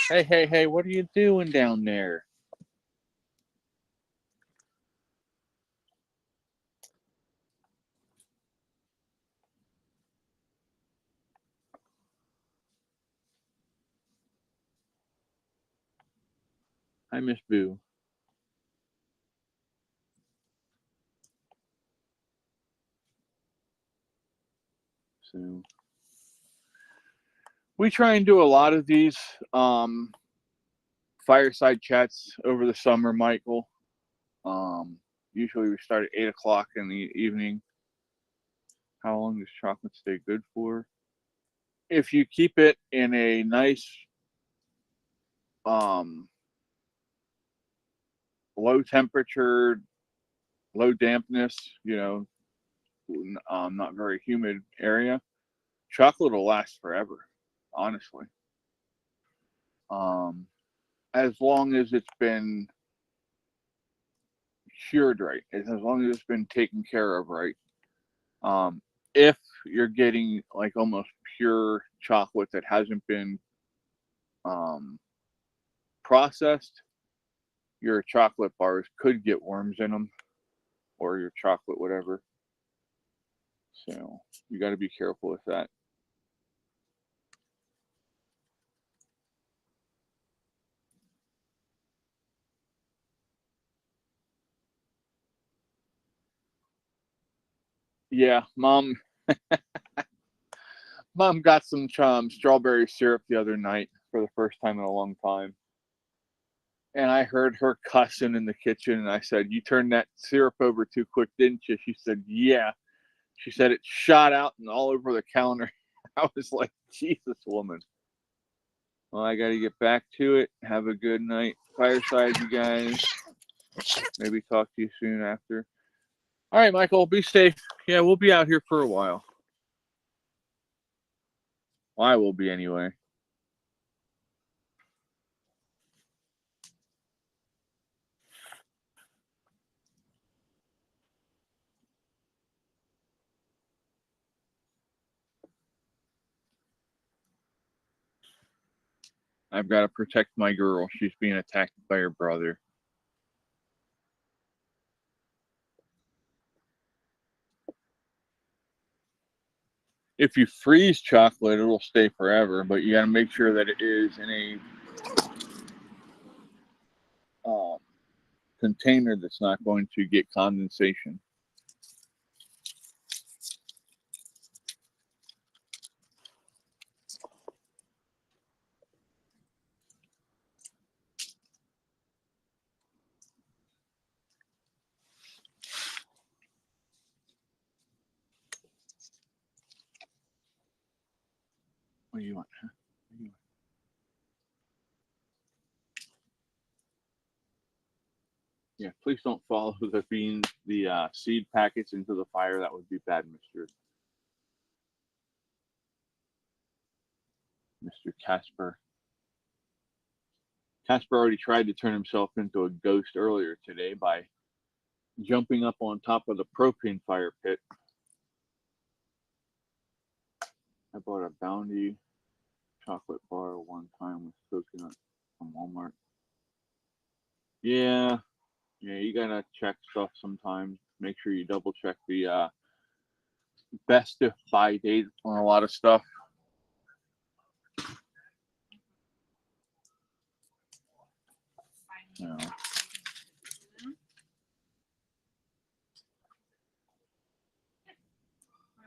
hey, what are you doing down there? Hi, Miss Boo. So we try and do a lot of these fireside chats over the summer, Michael. Usually we start at 8 o'clock in the evening. How long does chocolate stay good for? If you keep it in a nice low temperature, low dampness, not very humid area, chocolate will last forever, honestly. As long as it's been cured right, as long as it's been taken care of right. If you're getting like almost pure chocolate that hasn't been processed, your chocolate bars could get worms in them, or your chocolate whatever. So you got to be careful with that. Yeah, mom got some strawberry syrup the other night for the first time in a long time. And I heard her cussing in the kitchen, and I said, "You turned that syrup over too quick, didn't you?" She said, "Yeah." She said it shot out and all over the counter. I was like, Jesus, woman. Well, I got to get back to it. Have a good night. Fireside, you guys. Maybe talk to you soon after. All right, Michael, be safe. Yeah, we'll be out here for a while. Well, I will be anyway. I've got to protect my girl. She's being attacked by her brother. If you freeze chocolate, it'll stay forever, but you got to make sure that it is in a container that's not going to get condensation. What do you want? Huh? What do you want? Yeah, please don't follow the seed packets into the fire. That would be bad, Mr. Casper. Casper already tried to turn himself into a ghost earlier today by jumping up on top of the propane fire pit. I bought a Bounty chocolate bar one time with coconut from Walmart. Yeah, you gotta check stuff sometimes. Make sure you double check the best to buy date on a lot of stuff. No.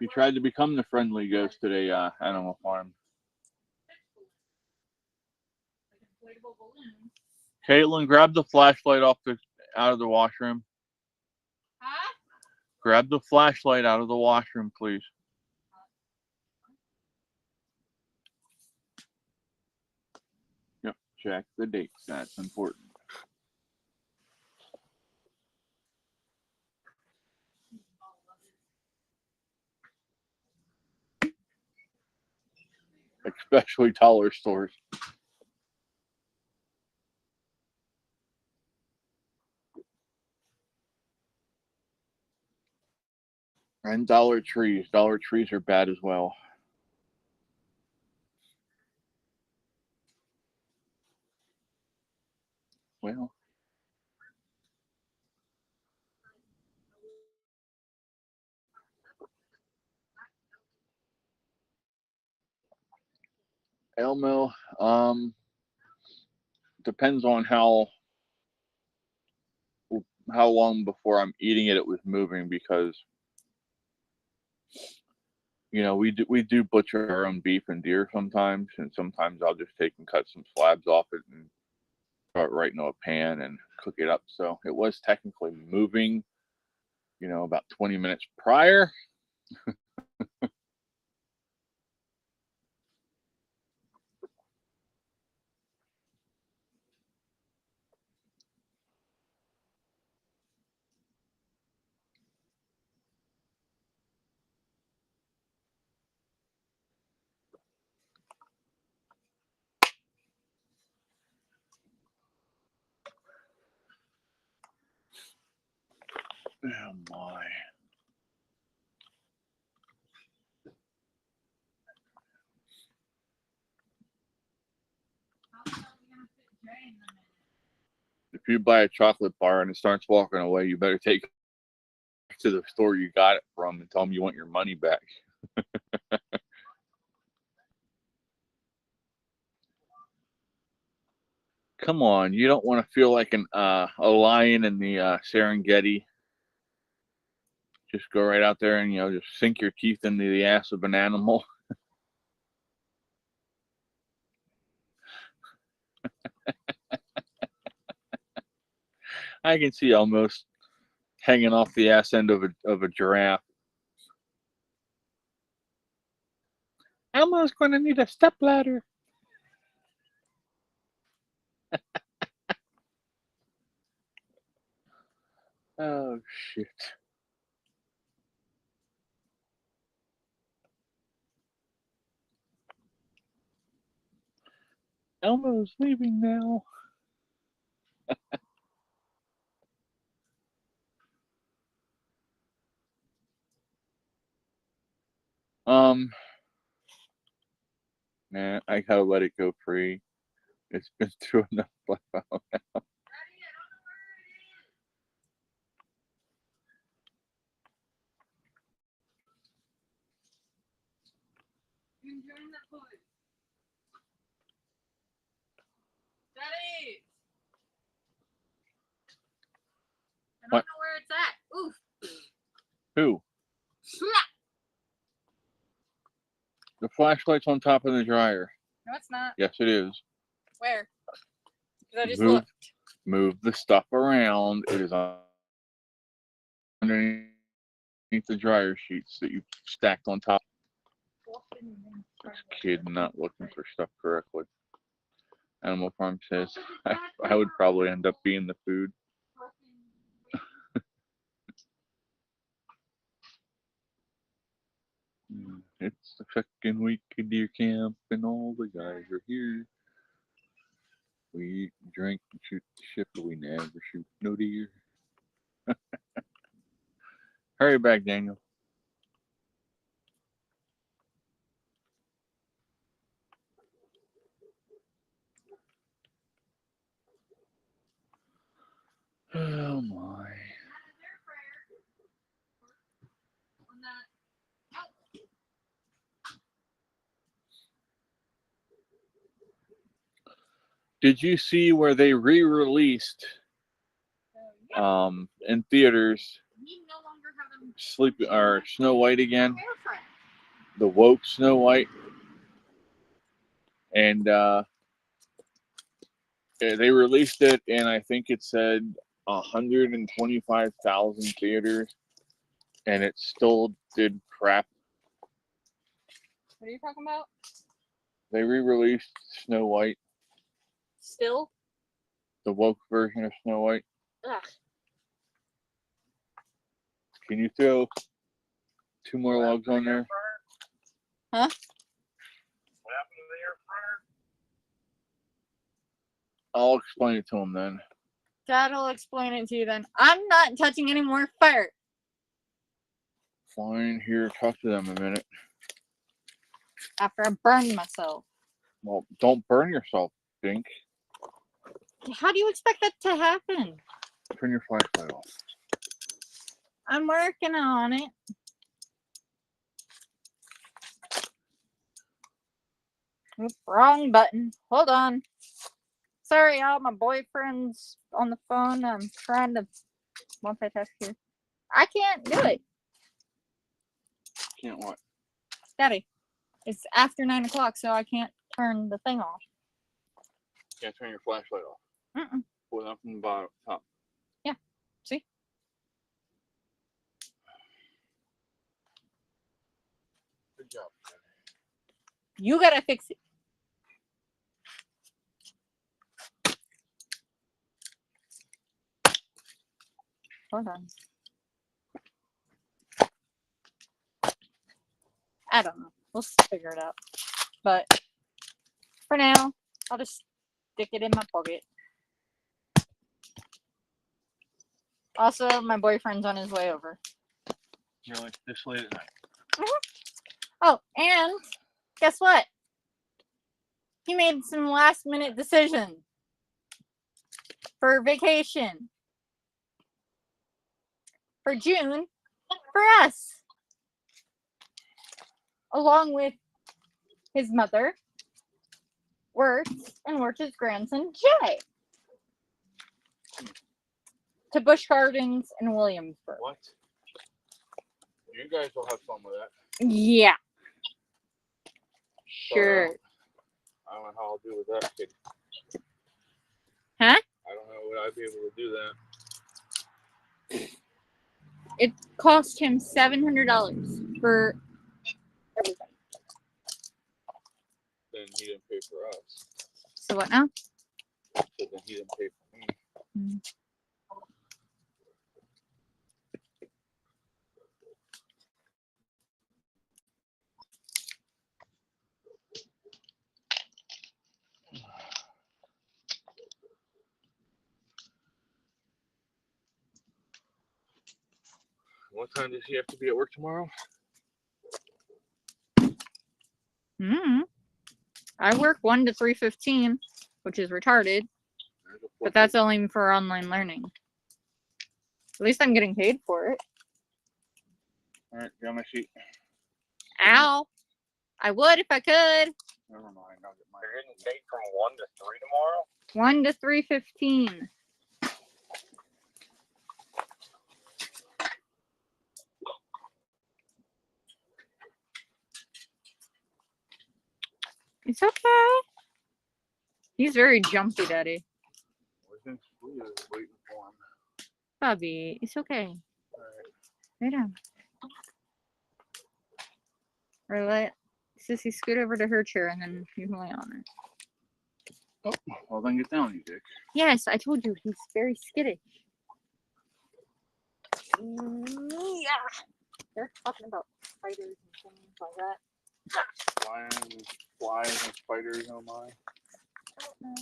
You tried to become the friendly ghost today, Animal Farm. Caitlin, grab the flashlight out of the washroom. Huh? Grab the flashlight out of the washroom, please. Yep, check the dates. That's important. Especially dollar stores. And Dollar Trees. Dollar Trees are bad as well. Well, Elmo, depends on how long before I'm eating it was moving, because we do butcher our own beef and deer sometimes, and sometimes I'll just take and cut some slabs off it and throw it right into a pan and cook it up. So it was technically moving, about 20 minutes prior. Oh my. If you buy a chocolate bar and it starts walking away, you better take it to the store you got it from and tell them you want your money back. Come on, you don't want to feel like a lion in the Serengeti. Just go right out there and just sink your teeth into the ass of an animal. I can see almost hanging off the ass end of a giraffe. Elmo's going to need a stepladder. Oh shit. Elmo's leaving now. Nah, I gotta let it go free. It's been through enough blackout now. Daddy! I don't What? know where it's at. Oof. Who? The flashlight's on top of the dryer. No, it's not. Yes, it is. Where? 'Cause I just Move, looked. move the stuff around. It is underneath the dryer sheets that you stacked on top. This kid not looking for stuff correctly. Animal Farm says I would probably end up being the food. It's the fucking week of deer camp and all the guys are here. We eat, drink, and shoot the shit, but we never shoot no deer. Hurry back, Daniel. Oh my. Did you see where they re-released in theaters Snow White again? The woke Snow White. And they released it, and I think it said 125,000 theaters, and it still did crap. What are you talking about? They re-released Snow White. Still? The woke version of Snow White. Ugh. Can you throw 2 more logs on there? Huh? What happened to the air fryer? I'll explain it to him then. Dad'll explain it to you then. I'm not touching any more fire. Fine, here, talk to them a minute. After I burn myself. Well, don't burn yourself, Dink. How do you expect that to happen? Turn your flashlight off. I'm working on it. Oops, wrong button. Hold on. Sorry, y'all. My boyfriend's on the phone. I'm trying to multitask here. I can't do it. Can't what? Daddy, it's after 9 o'clock, so I can't turn the thing off. Can't turn your flashlight off. Mm-mm. Pull it up from the bottom, top. Yeah, see? Good job. You gotta fix it. Hold on. I don't know. We'll figure it out. But for now, I'll just stick it in my pocket. Also, my boyfriend's on his way over. Really? This late at night? Oh, and guess what? He made some last minute decision for vacation for June for us, along with his mother, Wirtz, and Wirtz's grandson, Jay, to Busch Gardens in Williamsburg. What? You guys will have fun with that. Yeah. Sure. I don't know how I'll do with that kid. Huh? I don't know what I'd be able to do that. It cost him $700 for everything. Then he didn't pay for us. So what now? So then he didn't pay for me. Mm-hmm. What time does he have to be at work tomorrow? I work 1 to 3:15, which is retarded, but that's only for online learning. At least I'm getting paid for it. All right, got my sheet. Ow! I would if I could. Never mind. I'll get mine. You're getting paid from 1 to 3 tomorrow? 1 to 3:15. It's okay. He's very jumpy, Daddy. We was waiting for him. Bobby, it's okay. All right. Lay down. Or let Sissy scoot over to her chair and then you can lay on it. Oh, well then get down, you dick. Yes, I told you he's very skittish. Yeah. They're talking about spiders and things like that. Flies and spiders, oh my. I don't know.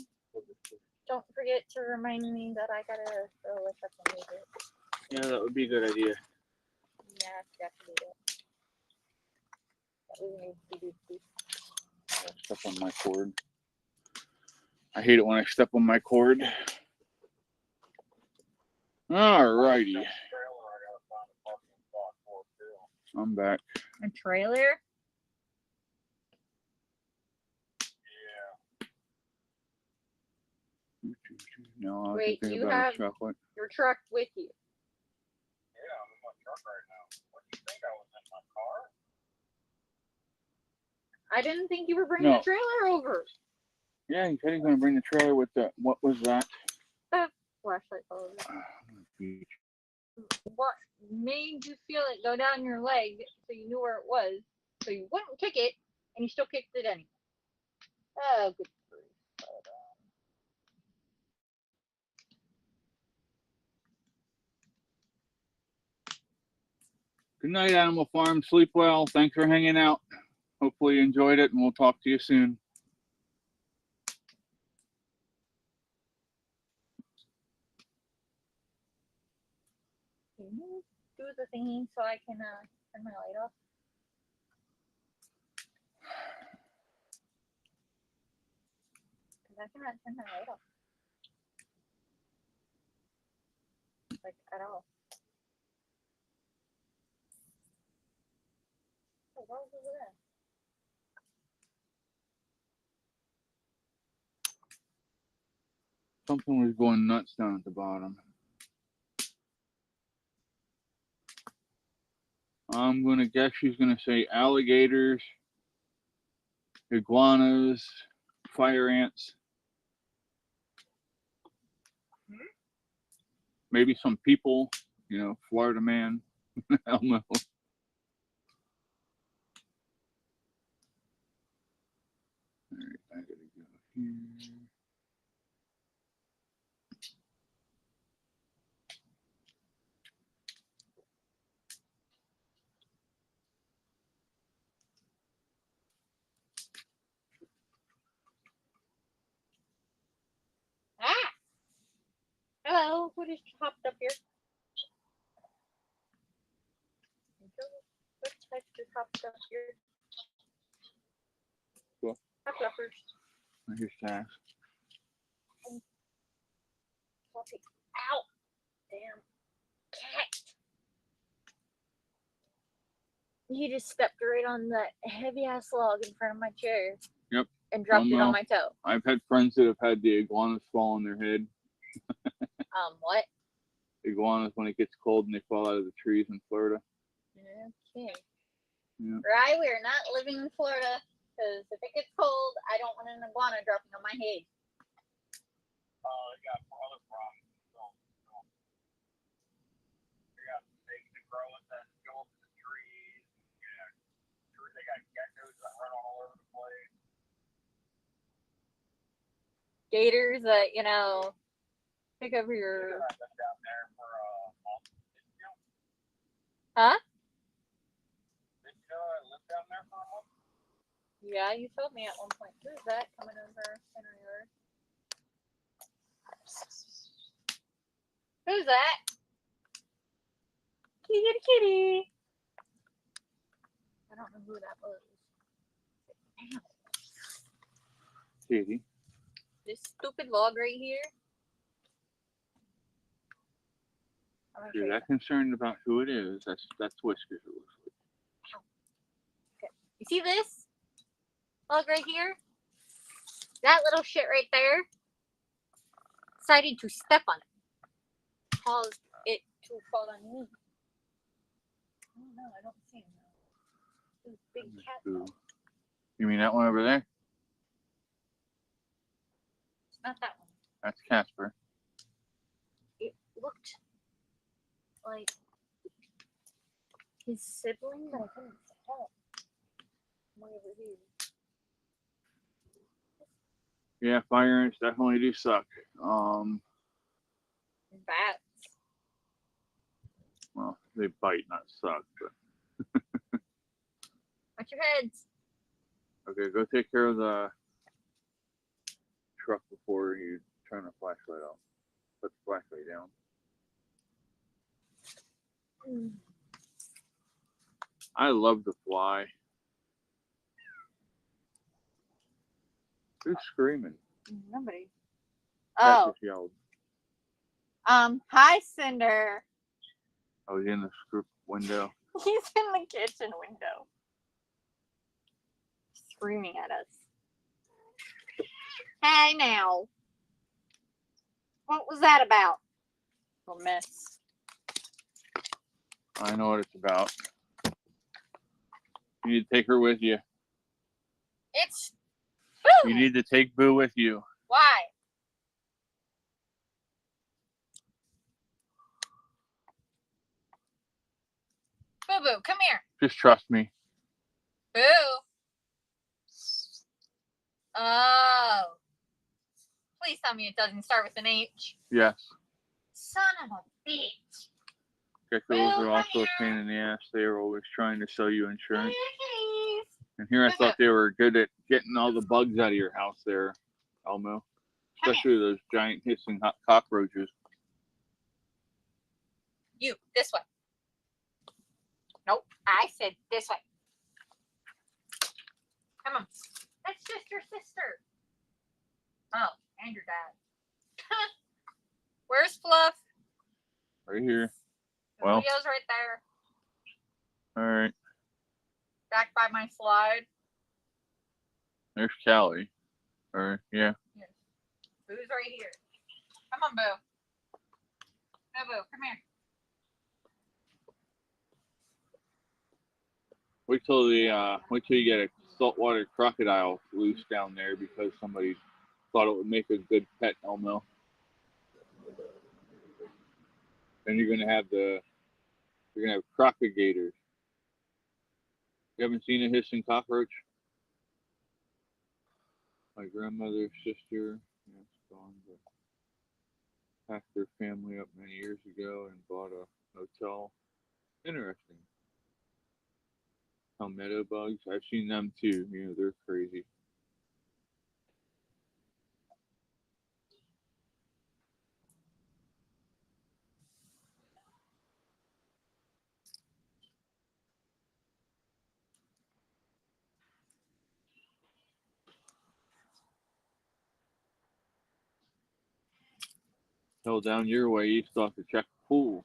Don't forget to remind me that I gotta throw a second later. Yeah, that would be a good idea. Yeah, I forgot to do that. Step on my cord. I hate it when I step on my cord. Alrighty. I'm back. A trailer? No, I Wait, can think you about have- a chocolate. Your truck with you. Yeah, I'm in my truck right now. What do you think I was in my car? I didn't think you were bringing No. the trailer over. Yeah, he said he's gonna bring the trailer with the. What was that? Flashlight over. What made you feel it go down your leg so you knew where it was, so you wouldn't kick it, and you still kicked it anyway? Oh, good grief. Good night, Animal Farm. Sleep well. Thanks for hanging out. Hopefully you enjoyed it, and we'll talk to you soon. Can you do the thingy so I can turn my light off? Because I cannot turn my light off. Like, at all. Oh, what was over there? Something was going nuts down at the bottom. I'm gonna guess she's gonna say alligators, iguanas, fire ants, maybe some people, you know, Florida man. I don't know. Alright, I gotta go here. Ah! Hello, who just hopped up here? What type just hopped up here? Cool. Hi, Fluffers. Here's Sass. Fluffy. Ow! Damn cat. You just stepped right on that heavy ass log in front of my chair. Yep. And dropped it on Well, my toe. I've had friends that have had the iguanas fall on their head. What? Iguanas when it gets cold and they fall out of the trees in Florida. Okay. Yeah. Right, we're not living in Florida because if it gets cold, I don't want an iguana dropping on my head. They got other problems. They got snakes that grow that go up in the trees. They got geckos that run all over the place. Gators that, you know, pick over your... I've been down there for a month. Huh? Did you know I lived down there for a month? Yeah, you told me at one point. Who's that coming over in our yard? Who's that? Can you get a kitty. I don't know who that was. Ow. Katie. This stupid log right here. If you're that concerned about who it is, that's Whiskers. It looks like. Okay. You see this log right here? That little shit right there decided to step on it. Caused it to fall on me. Oh no, I don't see him now. This big cat. Who? You mean that one over there? It's not that one. That's Casper. It looked like his sibling, but I couldn't tell. Way over here. Yeah, fire ants definitely do suck. Bats. Well, they bite, not suck. But Watch your heads. okay, go take care of the truck before you turn the flashlight off. Put the flashlight down. I love the fly. Who's screaming? Nobody. Cat Oh, just yelled. hi Cinder. I was in the screw window. He's in the kitchen window. Screaming at us. Hey now. What was that about? Little mess. I know what it's about. You need to take her with you. It's You need to take Boo with you. Why? Boo Boo, come here. Just trust me. Boo. Oh. Please tell me it doesn't start with an H. Yes. Son of a bitch. Geckos are also a pain in the ass. They are always trying to sell you insurance. And here I thought they were good at getting all the bugs out of your house there, Elmo. Especially those giant hissing hot cockroaches. You, this way. Nope, I said this way. Come on. That's just your sister. Oh, and your dad. Where's Fluff? Right here. The Well. video's right there. Alright. Back by my slide. There's Callie. Or, yeah. Yes. Boo's right here. Come on, Boo. Boo, Boo, come here. Wait till you get a saltwater crocodile loose down there because somebody thought it would make a good pet, Elmo. Then you're gonna have crocodigators. You haven't seen a hissing cockroach? My grandmother's sister, yeah, it's gone, but packed her family up many years ago and bought a hotel. Interesting. Palmetto bugs, I've seen them too. You know, they're crazy. Hell, down your way, you still have to check the pool.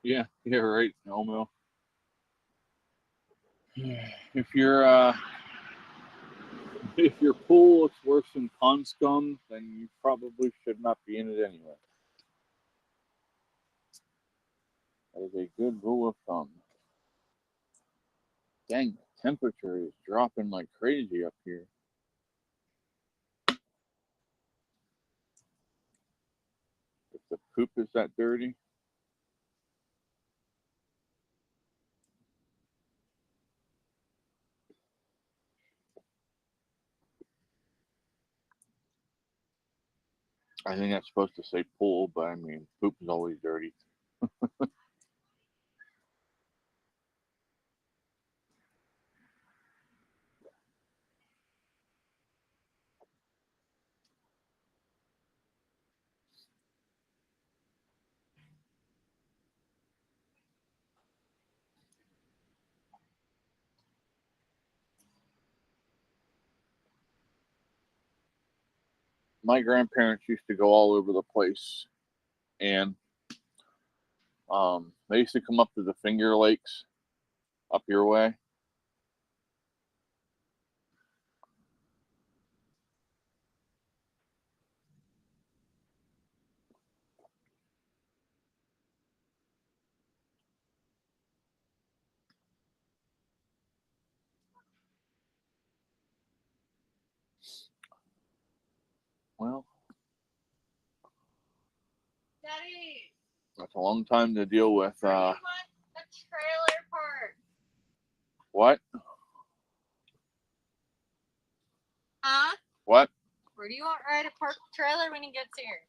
Yeah, right, Elmo. If your if your pool looks worse than pond scum, then you probably should not be in it anyway. That is a good rule of thumb. Dang, the temperature is dropping like crazy up here. If the poop is that dirty. I think that's supposed to say pool, but I mean, poop is always dirty. My grandparents used to go all over the place, and they used to come up to the Finger Lakes up your way. Well, Daddy, that's a long time to deal with. where do you want a trailer park? What? Huh? What? Where do you want Ryan to park the trailer when he gets here?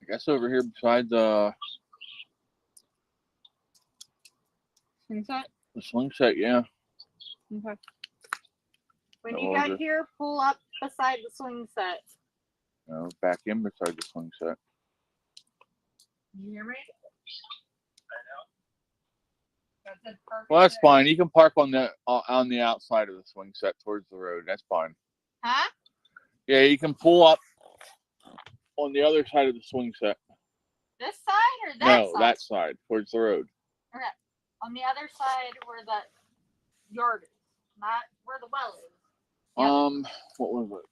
I guess over here beside the Swing set? swing set, yeah. Okay. When No, you what was get it? here, pull up beside the swing set. No, back in beside the swing set. You hear me? That's a perfect Well, that's there. fine. You can park on the outside of the swing set towards the road. That's fine. Huh? Yeah, you can pull up on the other side of the swing set. This side or that No, side? that side towards the road. Okay. On the other side where the yard is, not where the well is. Yep. What was it?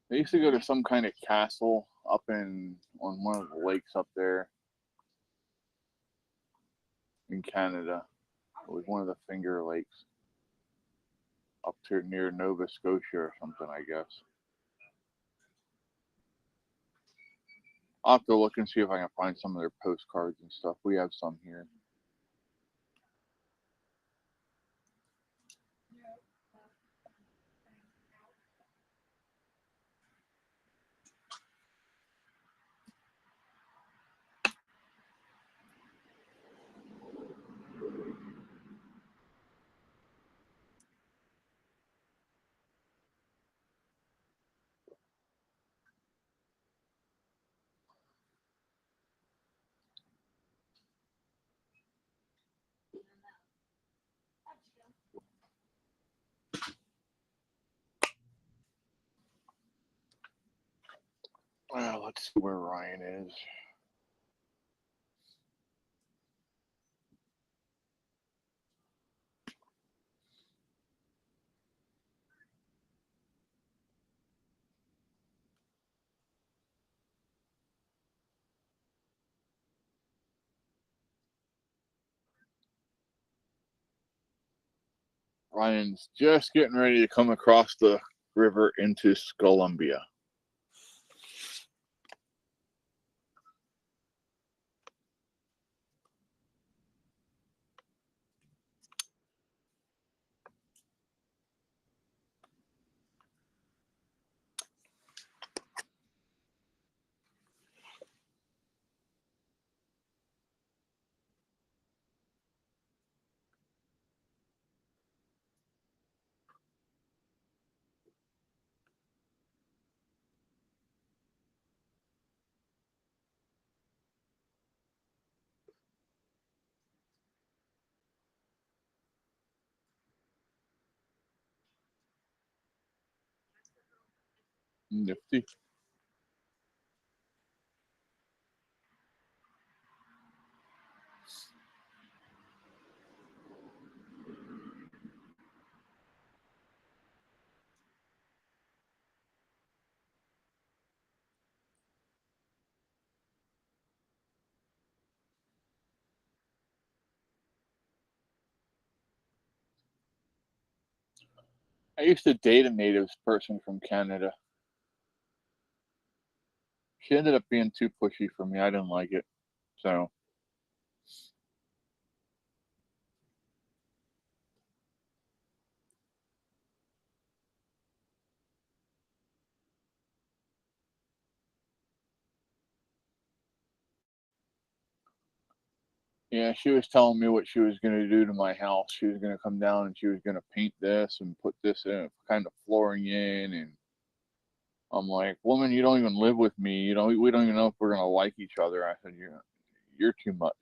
They used to go to some kind of castle up on one of the lakes up there in Canada. It was one of the Finger Lakes up to near Nova Scotia or something, I guess. I'll have to look and see if I can find some of their postcards and stuff. We have some here. Well, let's see where Ryan is. Ryan's just getting ready to come across the river into Columbia. Nifty. I used to date a natives person from Canada. She ended up being too pushy for me. I didn't like it. So, yeah, she was telling me what she was going to do to my house. She was going to come down and she was going to paint this and put this in, kind of flooring in. And I'm like, woman, you don't even live with me. You know, we don't even know if we're going to like each other. I said, you're too much.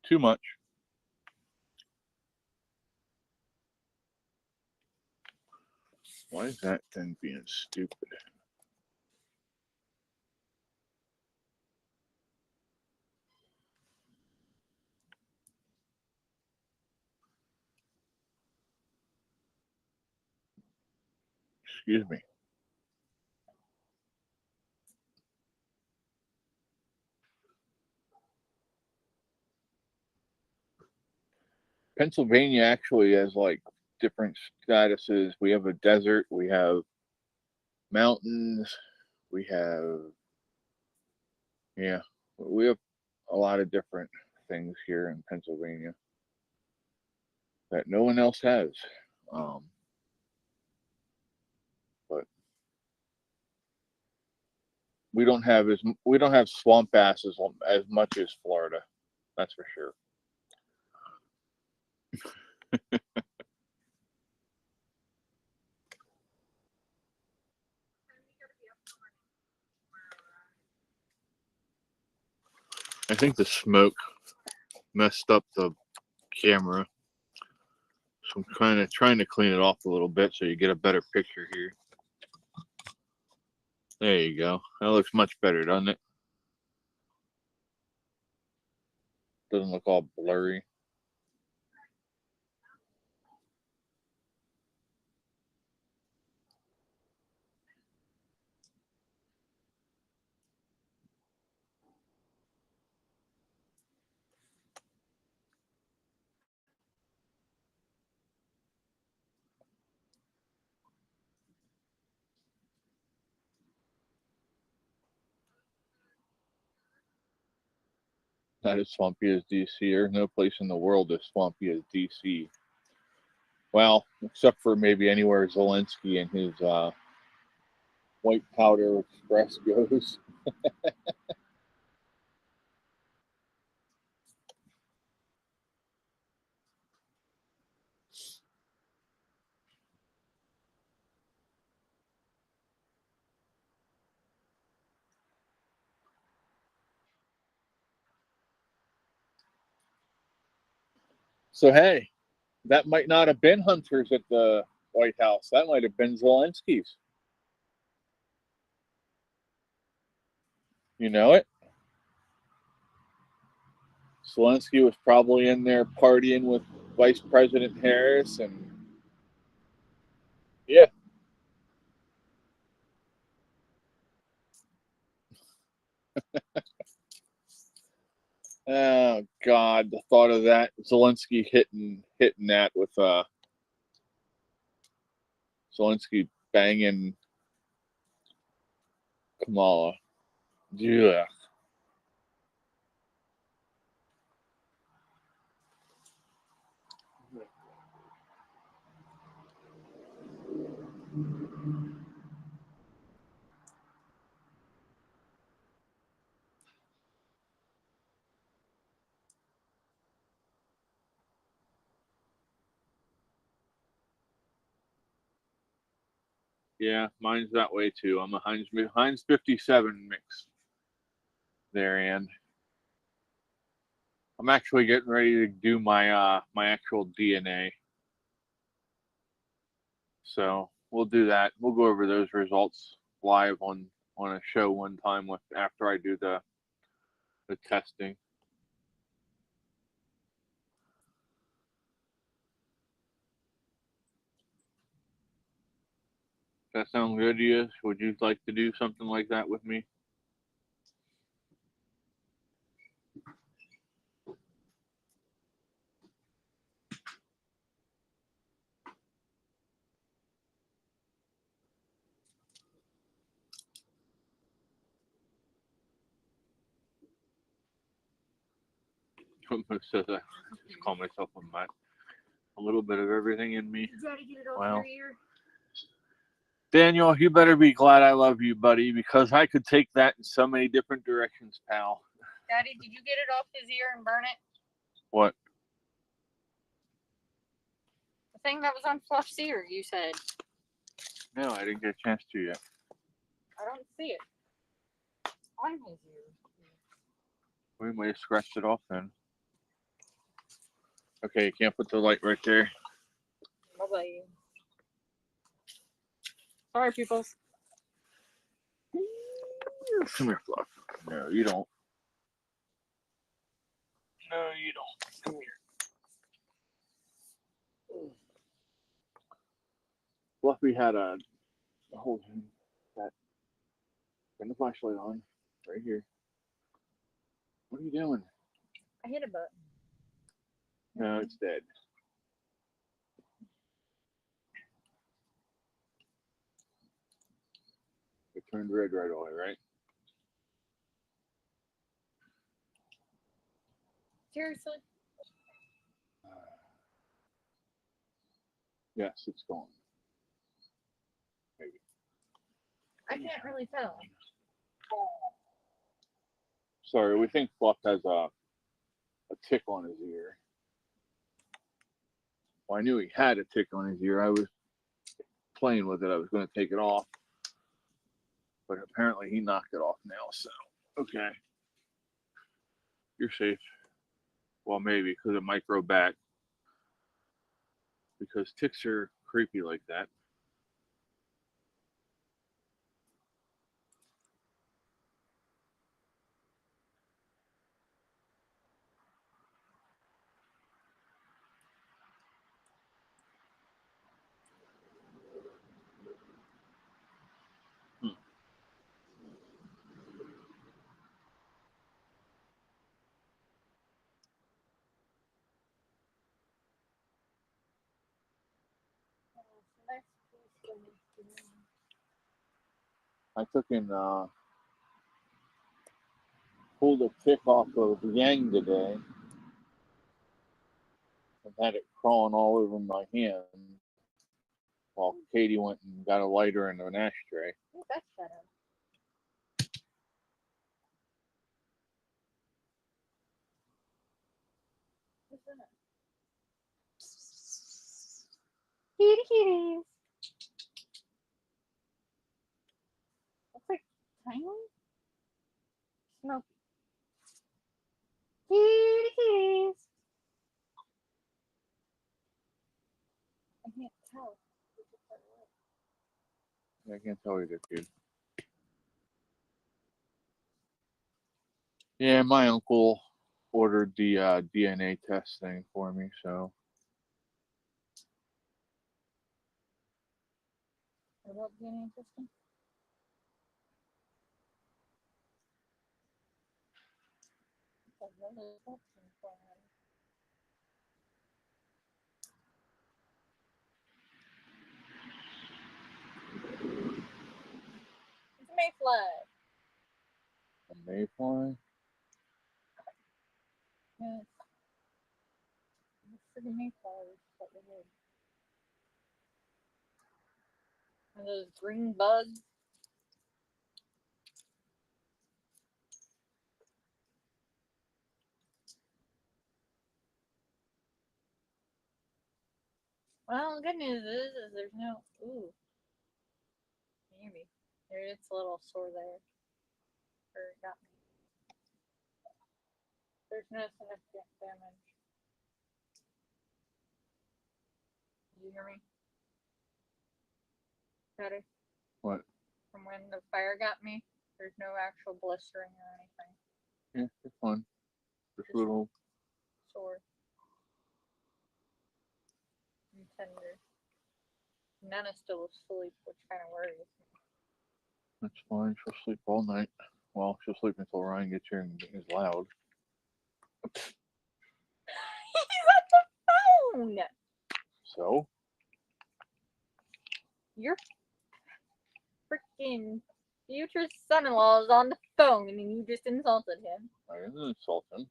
Too much. Why is that thing being stupid? Excuse me. Pennsylvania actually has like different statuses. We have a desert, we have mountains, we have, yeah, we have a lot of different things here in Pennsylvania that no one else has. Um, but we don't have swamp bass as much as Florida. That's for sure. I think the smoke messed up the camera. So I'm kind of trying to clean it off a little bit so you get a better picture here. There you go. That looks much better, doesn't it? Doesn't look all blurry. Not as swampy as DC. There's no place in the world as swampy as DC. Well, except for maybe anywhere Zelensky and his white powder express goes. So hey, that might not have been hunters at the White House. That might have been Zelensky's. You know it? Zelensky was probably in there partying with Vice President Harris and yeah. Oh God, the thought of that. Zelensky hitting that with Zelensky banging Kamala. Yeah. Yeah, mine's that way too. I'm a Heinz 57 mix there, and I'm actually getting ready to do my actual DNA. So we'll do that. We'll go over those results live on a show one time with after I do the testing. That sound good to you? Would you like to do something like that with me? Says I just call myself a mutt. A little bit of everything in me. You gotta get it off Well, your ear. Daniel, you better be glad I love you, buddy, because I could take that in so many different directions, pal. Daddy, did you get it off his ear and burn it? What? The thing that was on Fluff's ear, you said. No, I didn't get a chance to yet. I don't see it. On his ear. We might have scratched it off then. Okay, you can't put the light right there. Bye-bye. Sorry, people. Come here, Fluff. No, you don't. No, you don't. Come here. Fluffy had a hold him. That. Turn the flashlight on. Right here. What are you doing? I hit a button. No, it's dead. It turned red right away, right? Seriously? Yes, it's gone. Maybe. I can't really tell. Sorry, we think Fluff has a tick on his ear. Well, I knew he had a tick on his ear. I was playing with it. I was going to take it off. But apparently he knocked it off now, so. Okay. You're safe. Well, maybe, because it might grow back. Because ticks are creepy like that. I took and pulled a tick off of Yang today and had it crawling all over my hand while Katie went and got a lighter and an ashtray. Ooh, that's better. What's that? Kitty kitties. Looks like tiny. Smoky. Kitty kitties. I can't tell. I can't tell you that, dude. Yeah, my uncle ordered the DNA test thing for me, so. What DNA testing? It's a mayfly. A mayfly? Yes. It's pretty mayflies that we did. And those green bugs. Well, the good news is there's no. Ooh. Maybe. It's a little sore there. Or it got me. There's no significant damage. Did you hear me? Better. What? from when the fire got me. There's no actual blistering or anything. Yeah, it's fun. Just Just- little. Sore. And tender. Nana's still asleep, which kind of worries me. That's fine. She'll sleep all night. Well, she'll sleep until Ryan gets here and is loud. He's on the phone! So? Your freaking future son-in-law is on the phone and you just insulted him. I didn't insult him.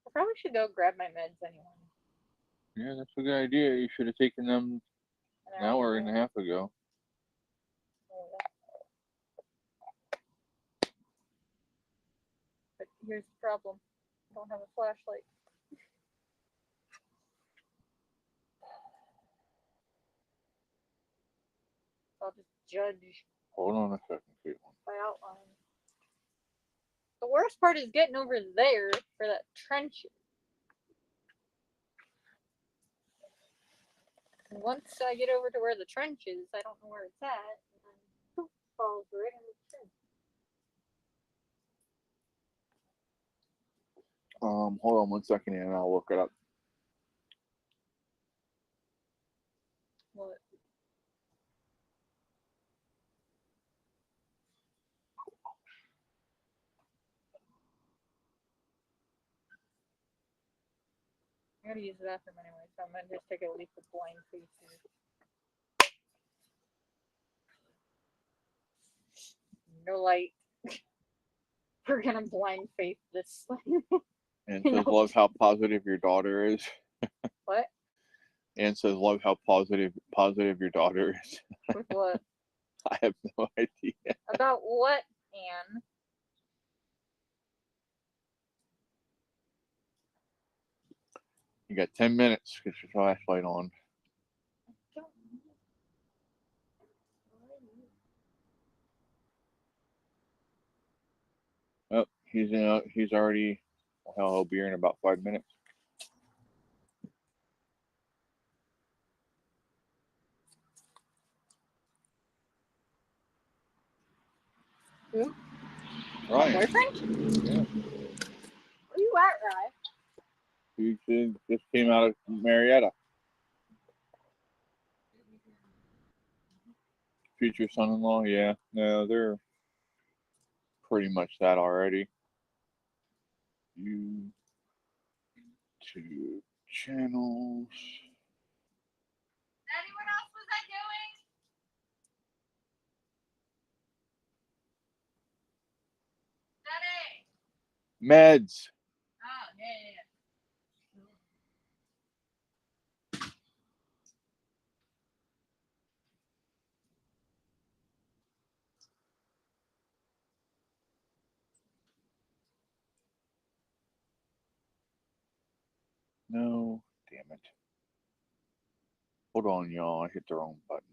I probably should go grab my meds anyway. Yeah, that's a good idea. You should have taken them an hour and a half ago. Oh, yeah. But here's the problem. I don't have a flashlight. I'll just judge Hold on a second, Caitlin. by outline. The worst part is getting over there for that trench. And once I get over to where the trench is, I don't know where it's at. And then poof, falls right in the trench. Hold on 1 second and I'll look it up. What? I gotta use the bathroom anyway, so I'm gonna just take a leap of blind faith here. No light. We're gonna blind faith this thing. And No. says, love how positive your daughter is. What? And says, love how positive your daughter is. With what? I have no idea. About what, Anne? You got 10 minutes. Get your flashlight on. Don't Oh, he's already. Well, hell, he'll be here in about 5 minutes. Who? My Ryan. boyfriend? Yeah. Where you at, Rye? He just came out of Marietta. Future son-in-law, yeah. No, they're pretty much that already. YouTube channels. Daddy, what else was I doing? Daddy! Meds. Oh, yeah. No, damn it. Hold on, y'all. I hit the wrong button.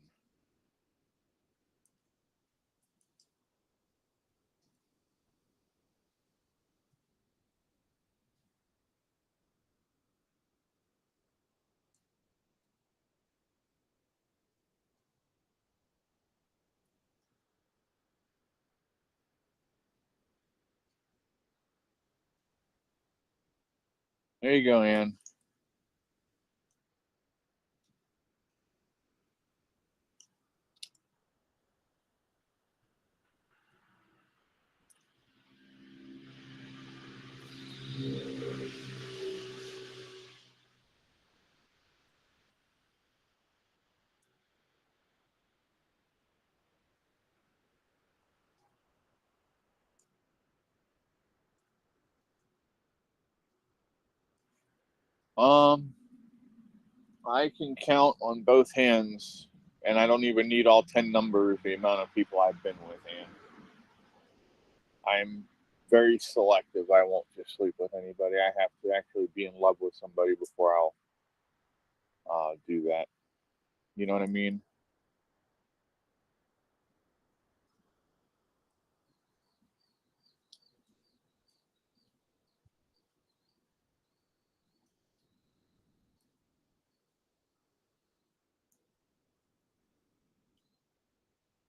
There you go, Ann. I can count on both hands, and I don't even need all 10 numbers, the amount of people I've been with, Ann. I'm very selective. I won't just sleep with anybody. I have to actually be in love with somebody before I'll do that. You know what I mean?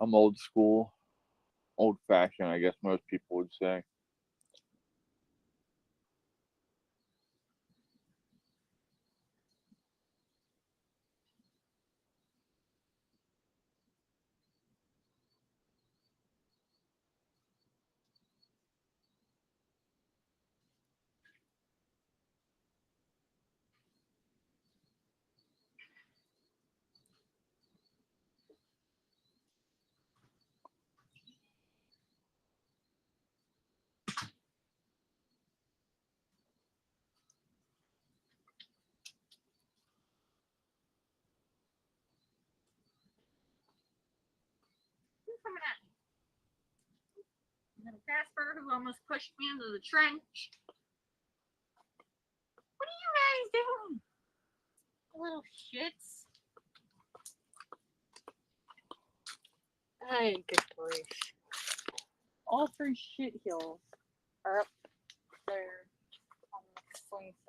I'm old school, old fashioned, I guess most people would say. Who's coming at me? And then Casper, who almost pushed me into the trench. What are you guys doing? Little shits. Hey, good grief. All three shit hills are up there on the swing side.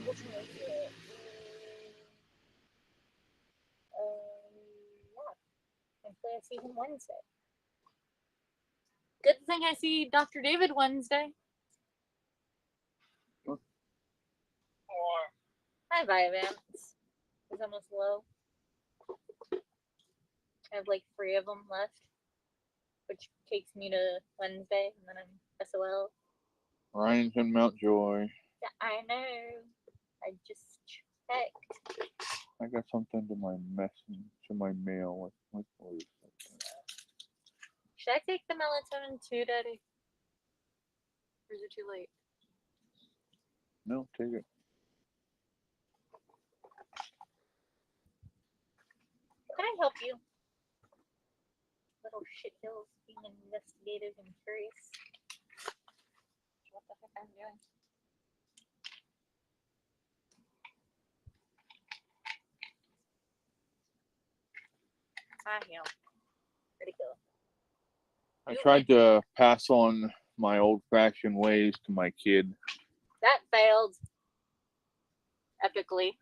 Which one is it? Yeah. Hopefully I see him Wednesday. Good thing I see Dr. David Wednesday. Hi, Vyvanse. He's almost low. I have like 3 of them left, which takes me to Wednesday, and then I'm SOL. Ryan's in Mount Joy. Yeah, I know. I just checked. I got something to my mail. What is that? Should I take the melatonin too, Daddy? Or is it too late? No, take it. Can I help you? Little shithills being investigative and curious. What the heck I'm doing? Ah, yeah. Where'd it go? I tried to pass on my old-fashioned ways to my kid. That failed. Epically.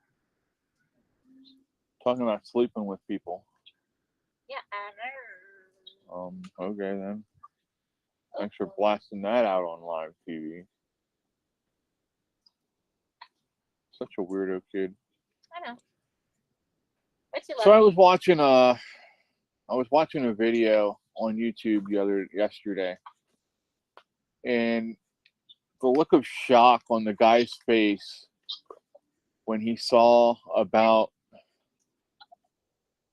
Talking about sleeping with people. Yeah, I know. Okay then. Thanks for blasting that out on live TV. Such a weirdo kid. I know. But you So I love was watching a video on YouTube yesterday, and the look of shock on the guy's face when he saw about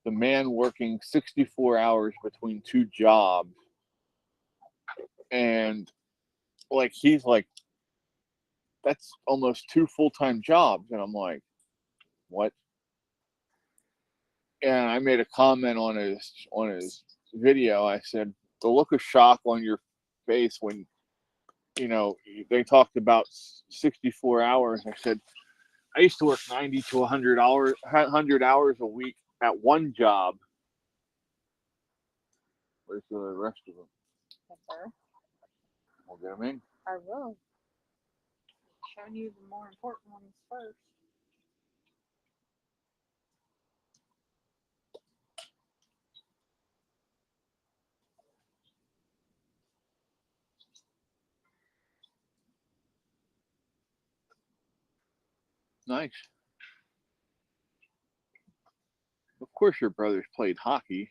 the man working 64 hours between 2 jobs, and like he's like, that's almost 2 full-time jobs, and I'm like, what? And I made a comment on his video. I said, the look of shock on your face when, you know, they talked about 64 hours. I said, I used to work 90 to 100 hours a week at one job. Where's the rest of them? Yes, sir. We'll get them in. I will. Showing you the more important ones first. Nice. Of course your brothers played hockey.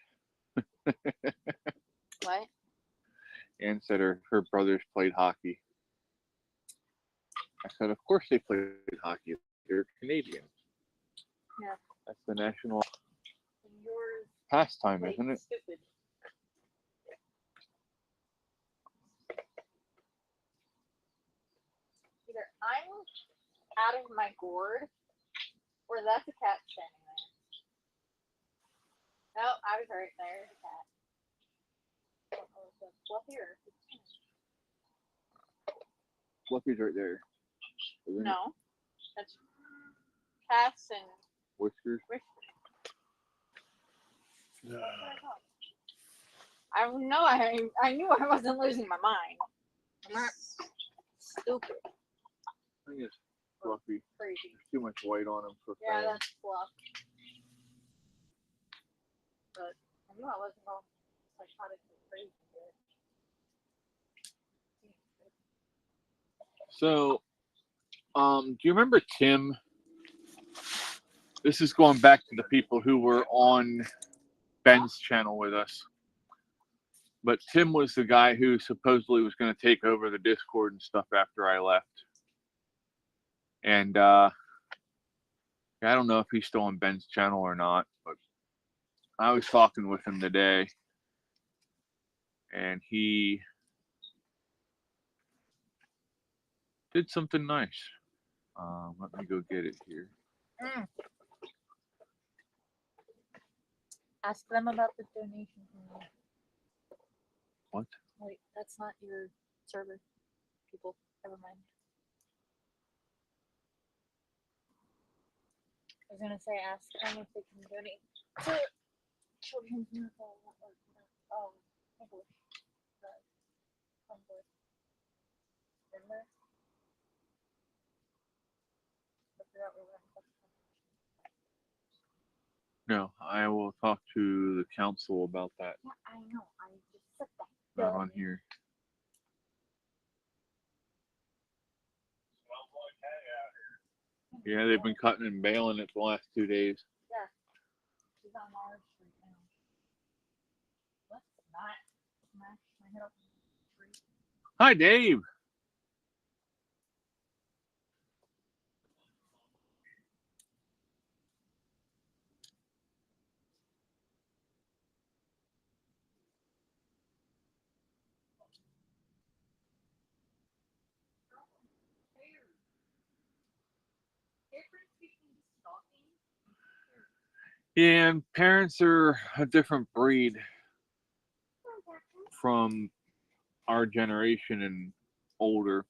What? Ann said her brothers played hockey. I said, of course they played hockey. They're Canadian. Yeah. That's the national Yours pastime, isn't it? stupid. Either I'm out of my gourd, or that's a cat standing there. No, I was right. There's a cat. I don't know if it's fluffy or if it's Fluffy's right there. Isn't it? no. That's Cass and Whiskers. I know I knew I wasn't losing my mind. Stupid. I think it's fluffy. Crazy. There's too much white on them for Yeah, fans. that's fluff. But I knew I wasn't going to like try to go crazy here. So, do you remember Tim? This is going back to the people who were on Ben's channel with us. But Tim was the guy who supposedly was going to take over the Discord and stuff after I left. And I don't know if he's still on Ben's channel or not, but I was talking with him today. And he did something nice. Let me go get it here. Ask them about the donation. What? Wait, that's not your server, people. Never mind. I was gonna say, ask them if they can donate to children's mental English. Remember? I forgot what we're gonna talk about. No, I will talk to the council about that. Yeah, I know. I just said that. Not on here. Smells like hay out here. Yeah, they've been cutting and baling it the last 2 days. Yeah. She's on our street now. Let's not smash my head up in the tree. Hi, Dave. Yeah, and parents are a different breed from our generation and older.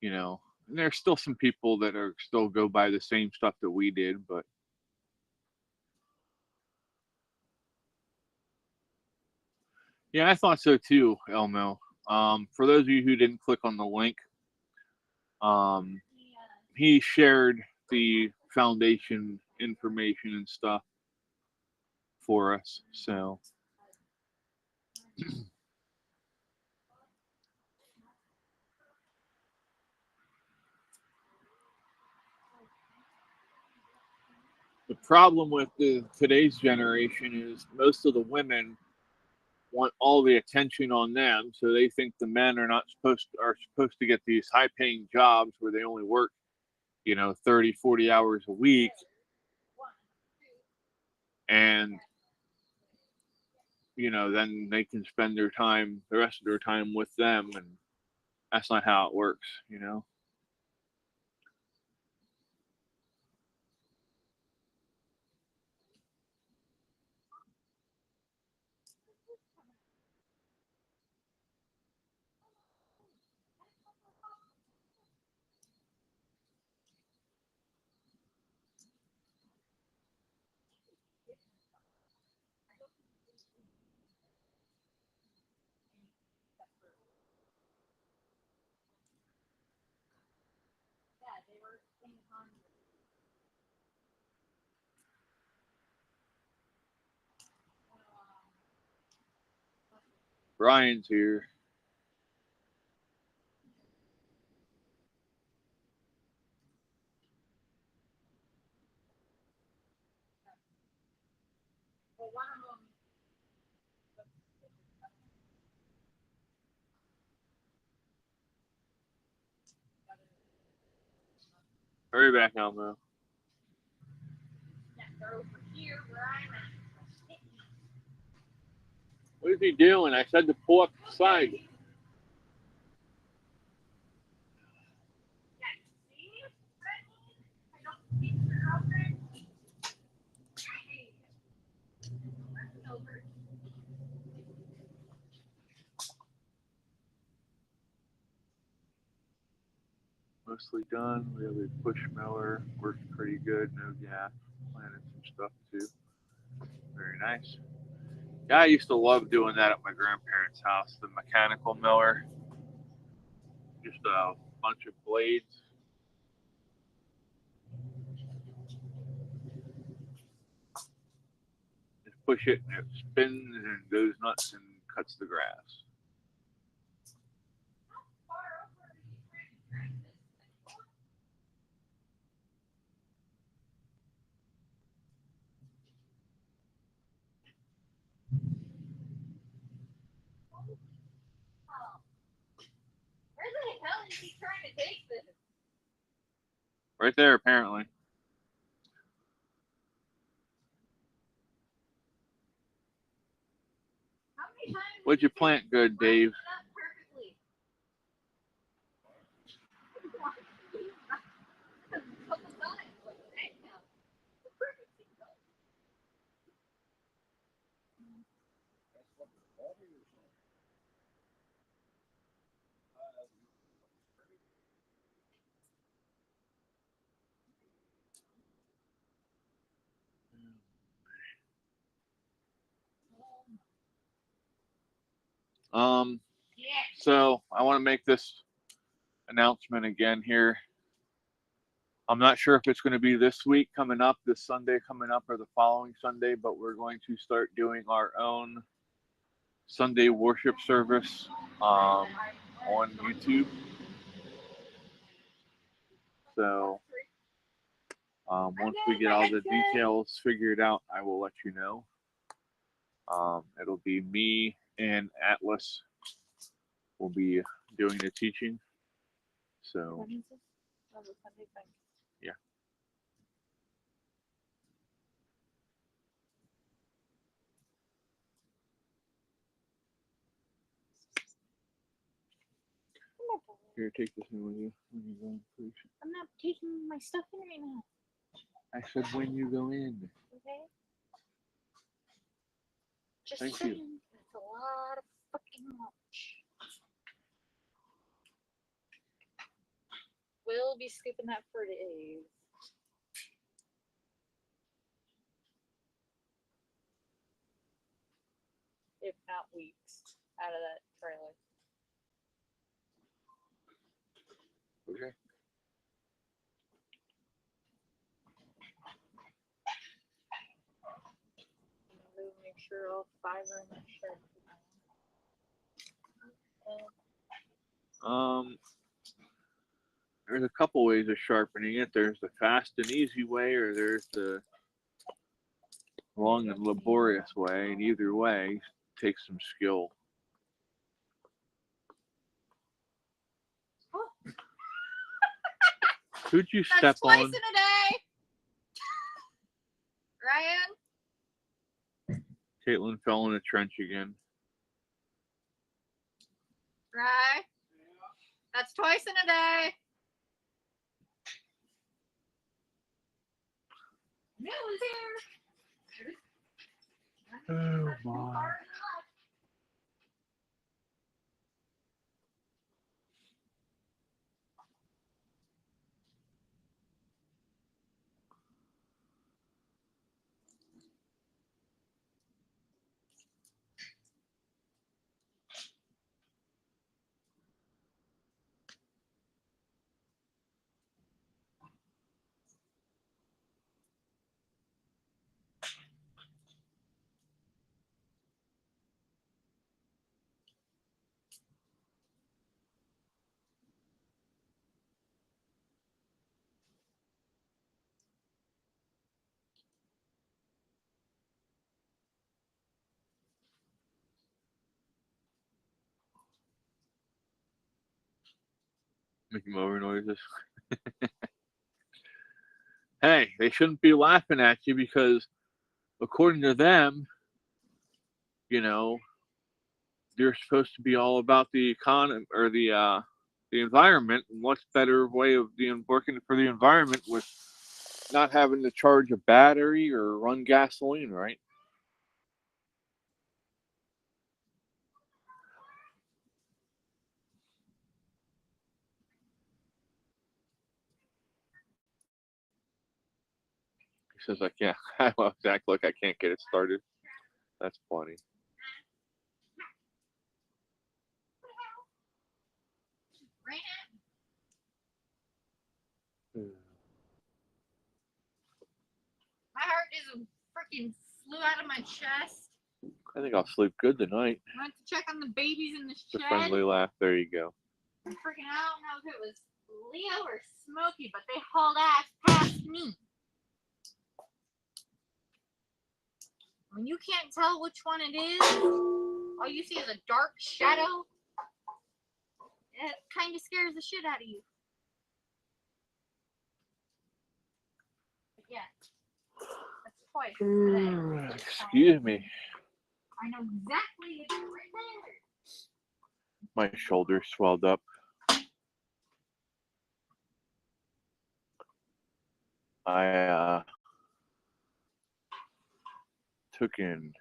You know, and there's still some people that are still go by the same stuff that we did, but yeah, I thought so too, Elmo. For those of you who didn't click on the link, he shared the foundation information and stuff for us. So the problem with today's generation is most of the women want all the attention on them, so they think the men are supposed to get these high paying jobs where they only work 30, 40 hours a week, and then they can spend the rest of their time with them, and that's not how it works. Brian's here. Hurry back, Elmo. What is he doing? I said to pull up the side. Mostly done. We have a push mower. Works pretty good. No gas. Planted some stuff too. Very nice. Yeah, I used to love doing that at my grandparents' house. The mechanical mower. Just a bunch of blades. Just push it and it spins and goes nuts and cuts the grass. Where the hell is he trying to take this? Right there, apparently. How many times What'd you plant good, Dave? perfectly? So I want to make this announcement again here. I'm not sure if it's going to be this week coming up, this Sunday coming up, or the following Sunday, but we're going to start doing our own Sunday worship service on YouTube. So once we get all the details figured out, I will let you know. It'll be me and Atlas will be doing the teaching. So yeah. Here, take this in with you when you go in, please. I'm not taking my stuff in right now. I said when you go in. Okay. Just Thank saying, you. that's a lot of fucking mulch. We'll be scooping that for days. If not weeks, out of that trailer. Okay. We'll make sure all 5 are in that shirt. There's a couple ways of sharpening it. There's the fast and easy way, or there's the long and laborious way, and either way takes some skill. Who'd you step That's twice on? in a day. Ryan? Caitlin fell in a trench again. Right? That's twice in a day. Millie's here. Oh my. Making mower noises. Hey, they shouldn't be laughing at you because, according to them, you know, you're supposed to be all about the economy or the environment. And what's better way of working for the environment with not having to charge a battery or run gasoline, right? He says, I can't. Well, exactly. Look, I can't get it started. That's funny. freaking flew out of my chest. I think I'll sleep good tonight. I went to check on the babies in the It's a shed. friendly laugh. There you go. Freaking, I don't know if it was Leo or Smokey, but they hauled ass past me. When you can't tell which one it is, all you see is a dark shadow. It kind of scares the shit out of you. But yeah, that's twice today. Excuse me. I know exactly, it's right there. My shoulder swelled up. I took in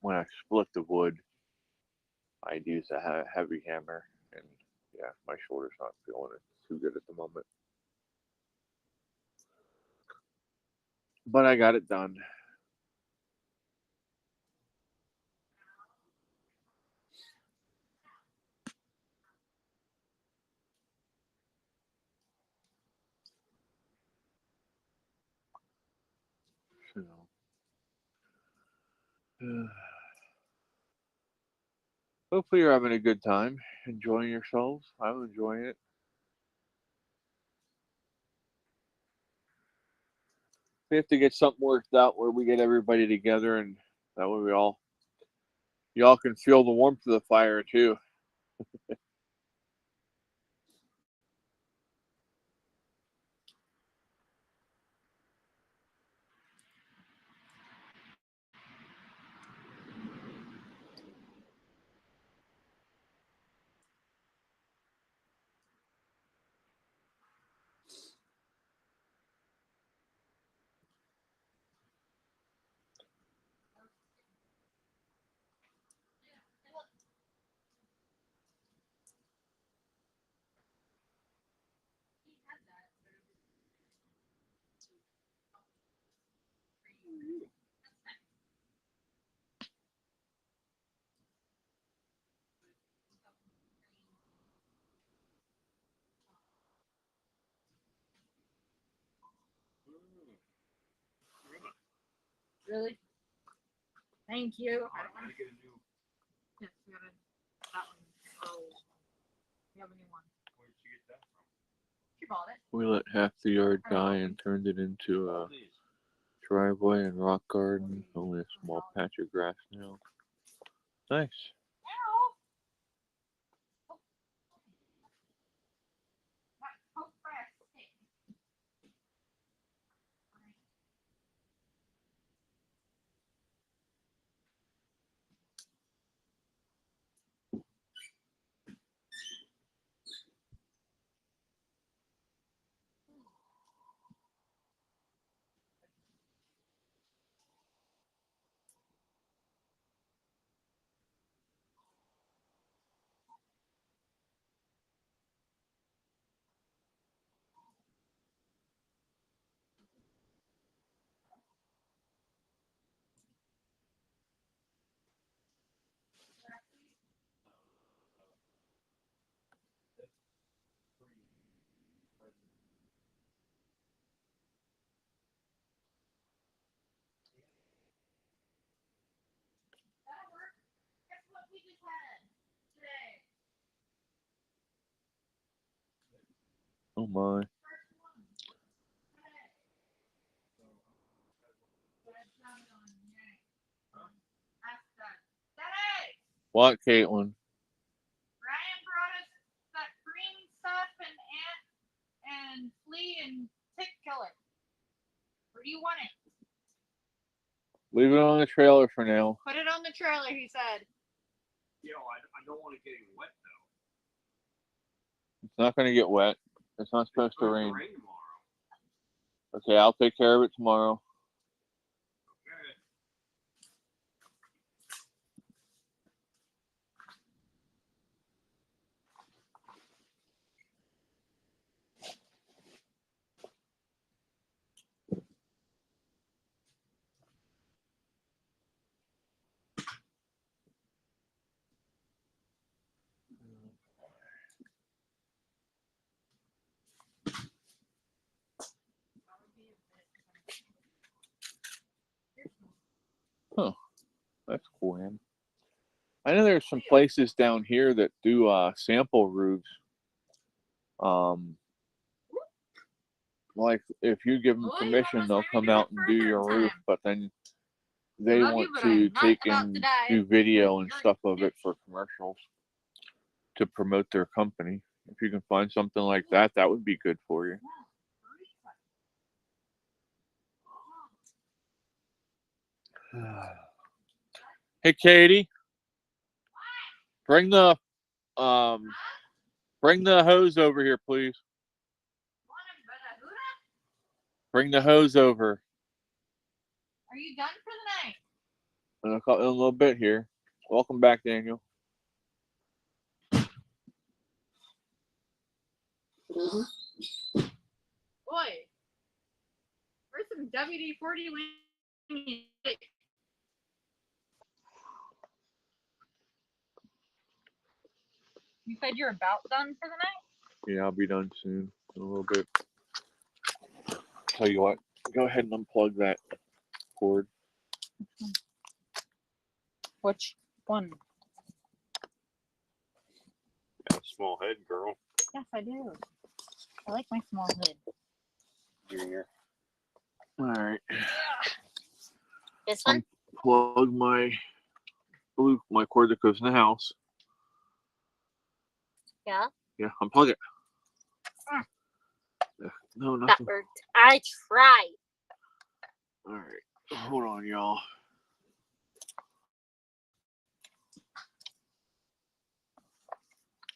when I split the wood, I'd use a heavy hammer, and yeah, my shoulder's not feeling it too good at the moment. But I got it done. So, hopefully you're having a good time, enjoying yourselves. I'm enjoying it. We have to get something worked out where we get everybody together, and that way y'all can feel the warmth of the fire too. Really? Thank you. I gotta get a new. Yes, we got that one. Oh, we have a new one. Where did you get that from? She bought it. We let half the yard die and turned it into a driveway and rock garden. Only a small patch of grass now. Nice. Ow! Oh, fresh stick. That'll work. Guess what we just had today? Oh my. First one. Today. But I found it on Yank. Ask that. Today! What, Caitlin? Ryan brought us that green stuff and ant and flea and tick killer. Where do you want it? Leave it on the trailer for now. Put it on the trailer, he said. You know, I don't want it getting wet though. It's not going to get wet. It's not supposed to rain. Rain tomorrow. Okay, I'll take care of it tomorrow. Okay. That's cool, man. I know there's some places down here that do sample roofs. Like if you give them permission, they'll come out and do your roof, but then they want to take and do video and stuff of it for commercials to promote their company. If you can find something like that, that would be good for you. Hey, Katie, bring the hose over here, please. Bring the hose over. Are you done for the night? In a little bit here. Welcome back, Daniel. Boy, where's some WD-40 wings? You said you're about done for the night? Yeah, I'll be done soon. In a little bit. Tell you what, go ahead and unplug that cord. Which one? Got a small head, girl. Yes, I do. I like my small head. Junior. All right. This one? Plug my cord that goes in the house. Yeah. Yeah, unplug it. No, That nothing. worked. I tried. All right, hold on, y'all.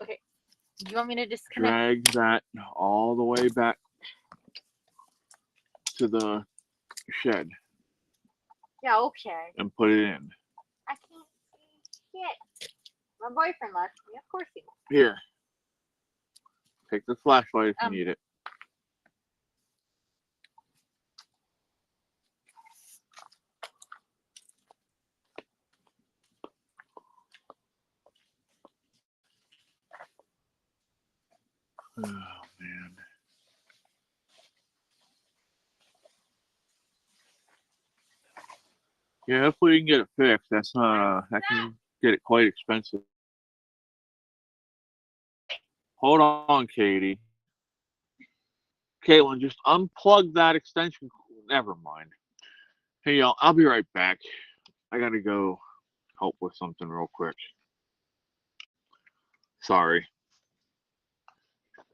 Okay. Do you want me to disconnect? Drag that all the way back to the shed Yeah, okay. and put it in. I can't see shit. My boyfriend left me. Of course he will. Here. Take the flashlight if you need it. Oh man. Yeah, hopefully you can get it fixed. That can get it quite expensive. Hold on, Katie. Caitlin, just unplug that extension. Never mind. Hey, y'all, I'll be right back. I gotta go help with something real quick. Sorry.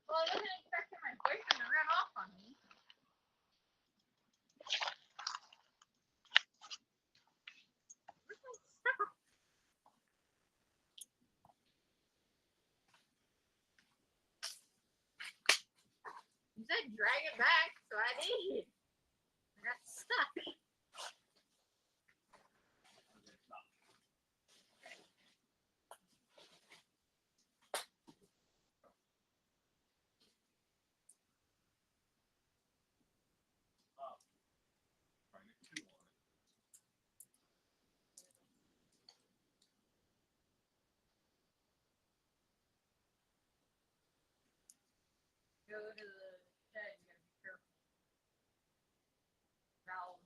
Well, I wasn't expecting my boyfriend to run off on me. You said drag it back, so I did. I got stuck. Go to the shed, you gotta be careful. Valves.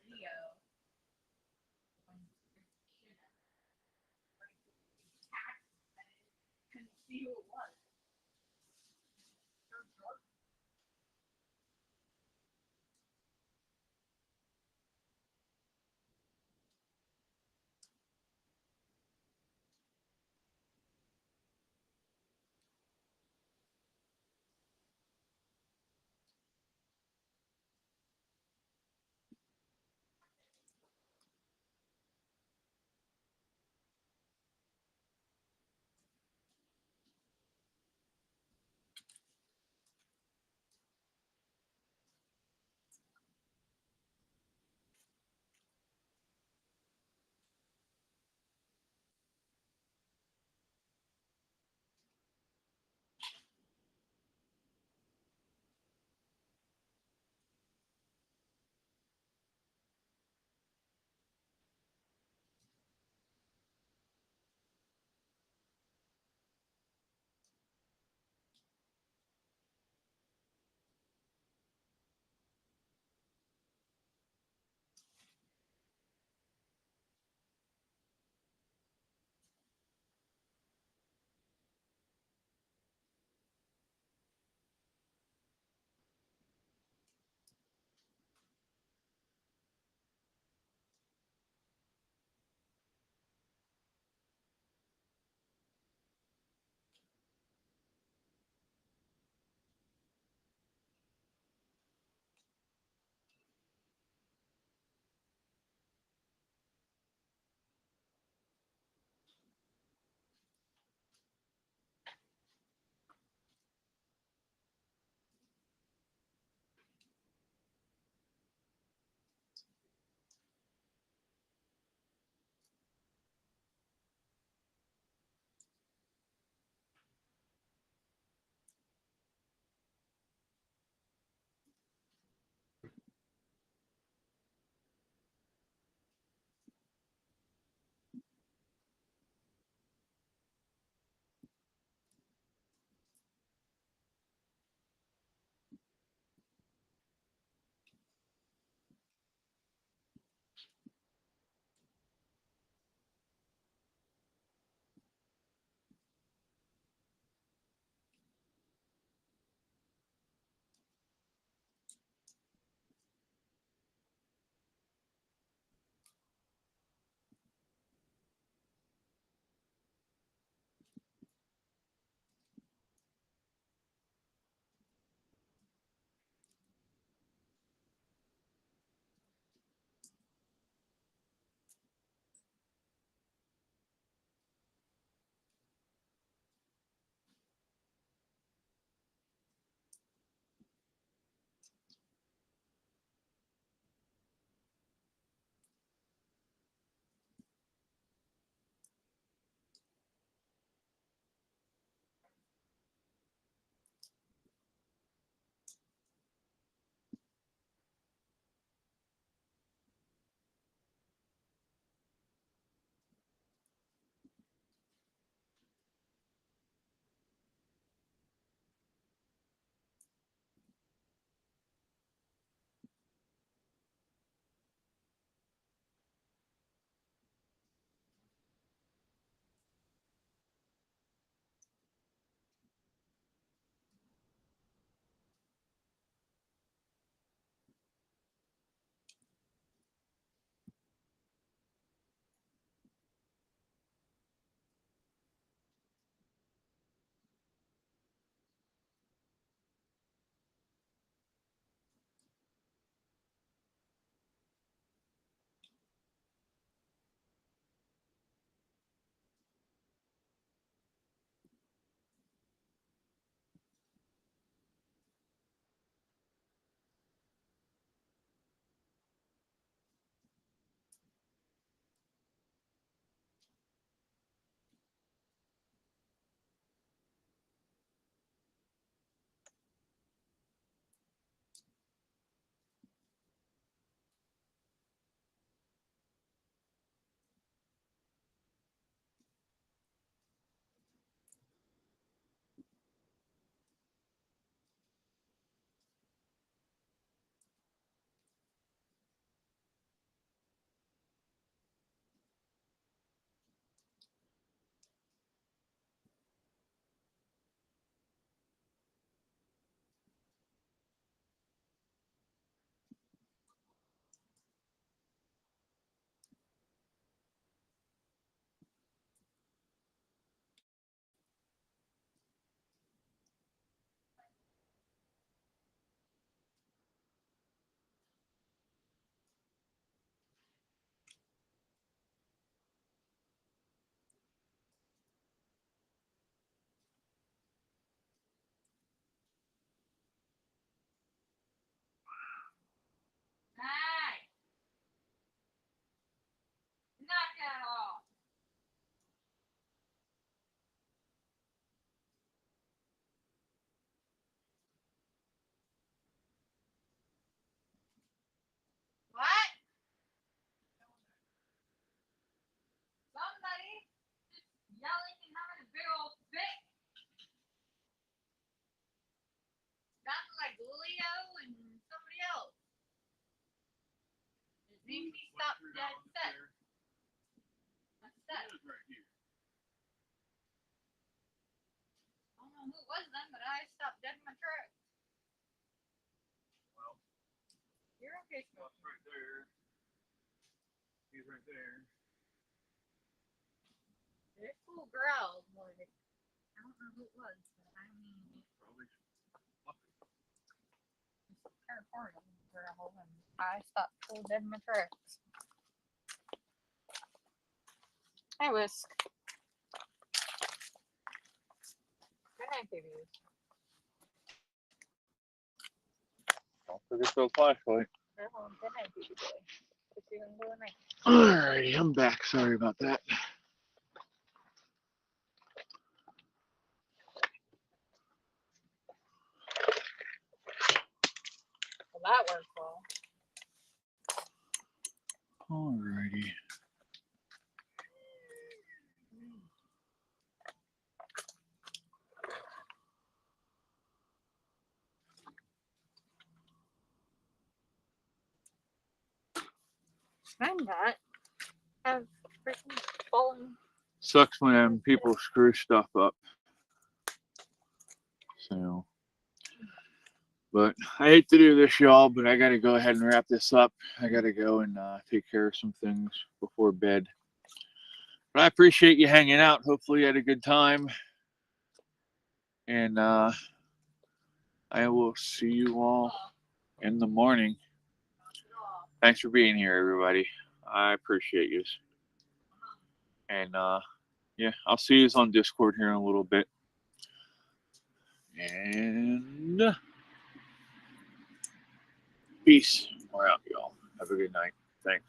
Video. Couldn't see who it was. know who it was then, but I stopped dead in my tracks. Well, You're okay, that's right there. He's right there. It full growled like I don't know who it was, but I mean Probably. California gravel, and I stopped full dead in my tracks. Hi, Whisk. Good night, babies. Don't forget the flashlight. Good night, baby boy. What you gonna do tonight? Alrighty, I'm back. Sorry about that. Well, that worked well. Alrighty. I'm not. I've freaking fallen. Sucks when people screw stuff up. So, but I hate to do this, y'all, but I got to go ahead and wrap this up. I got to go and take care of some things before bed. But I appreciate you hanging out. Hopefully you had a good time. And I will see you all in the morning. Thanks for being here, everybody. I appreciate you. And yeah, I'll see you on Discord here in a little bit. And peace. We're out, y'all. Have a good night. Thanks.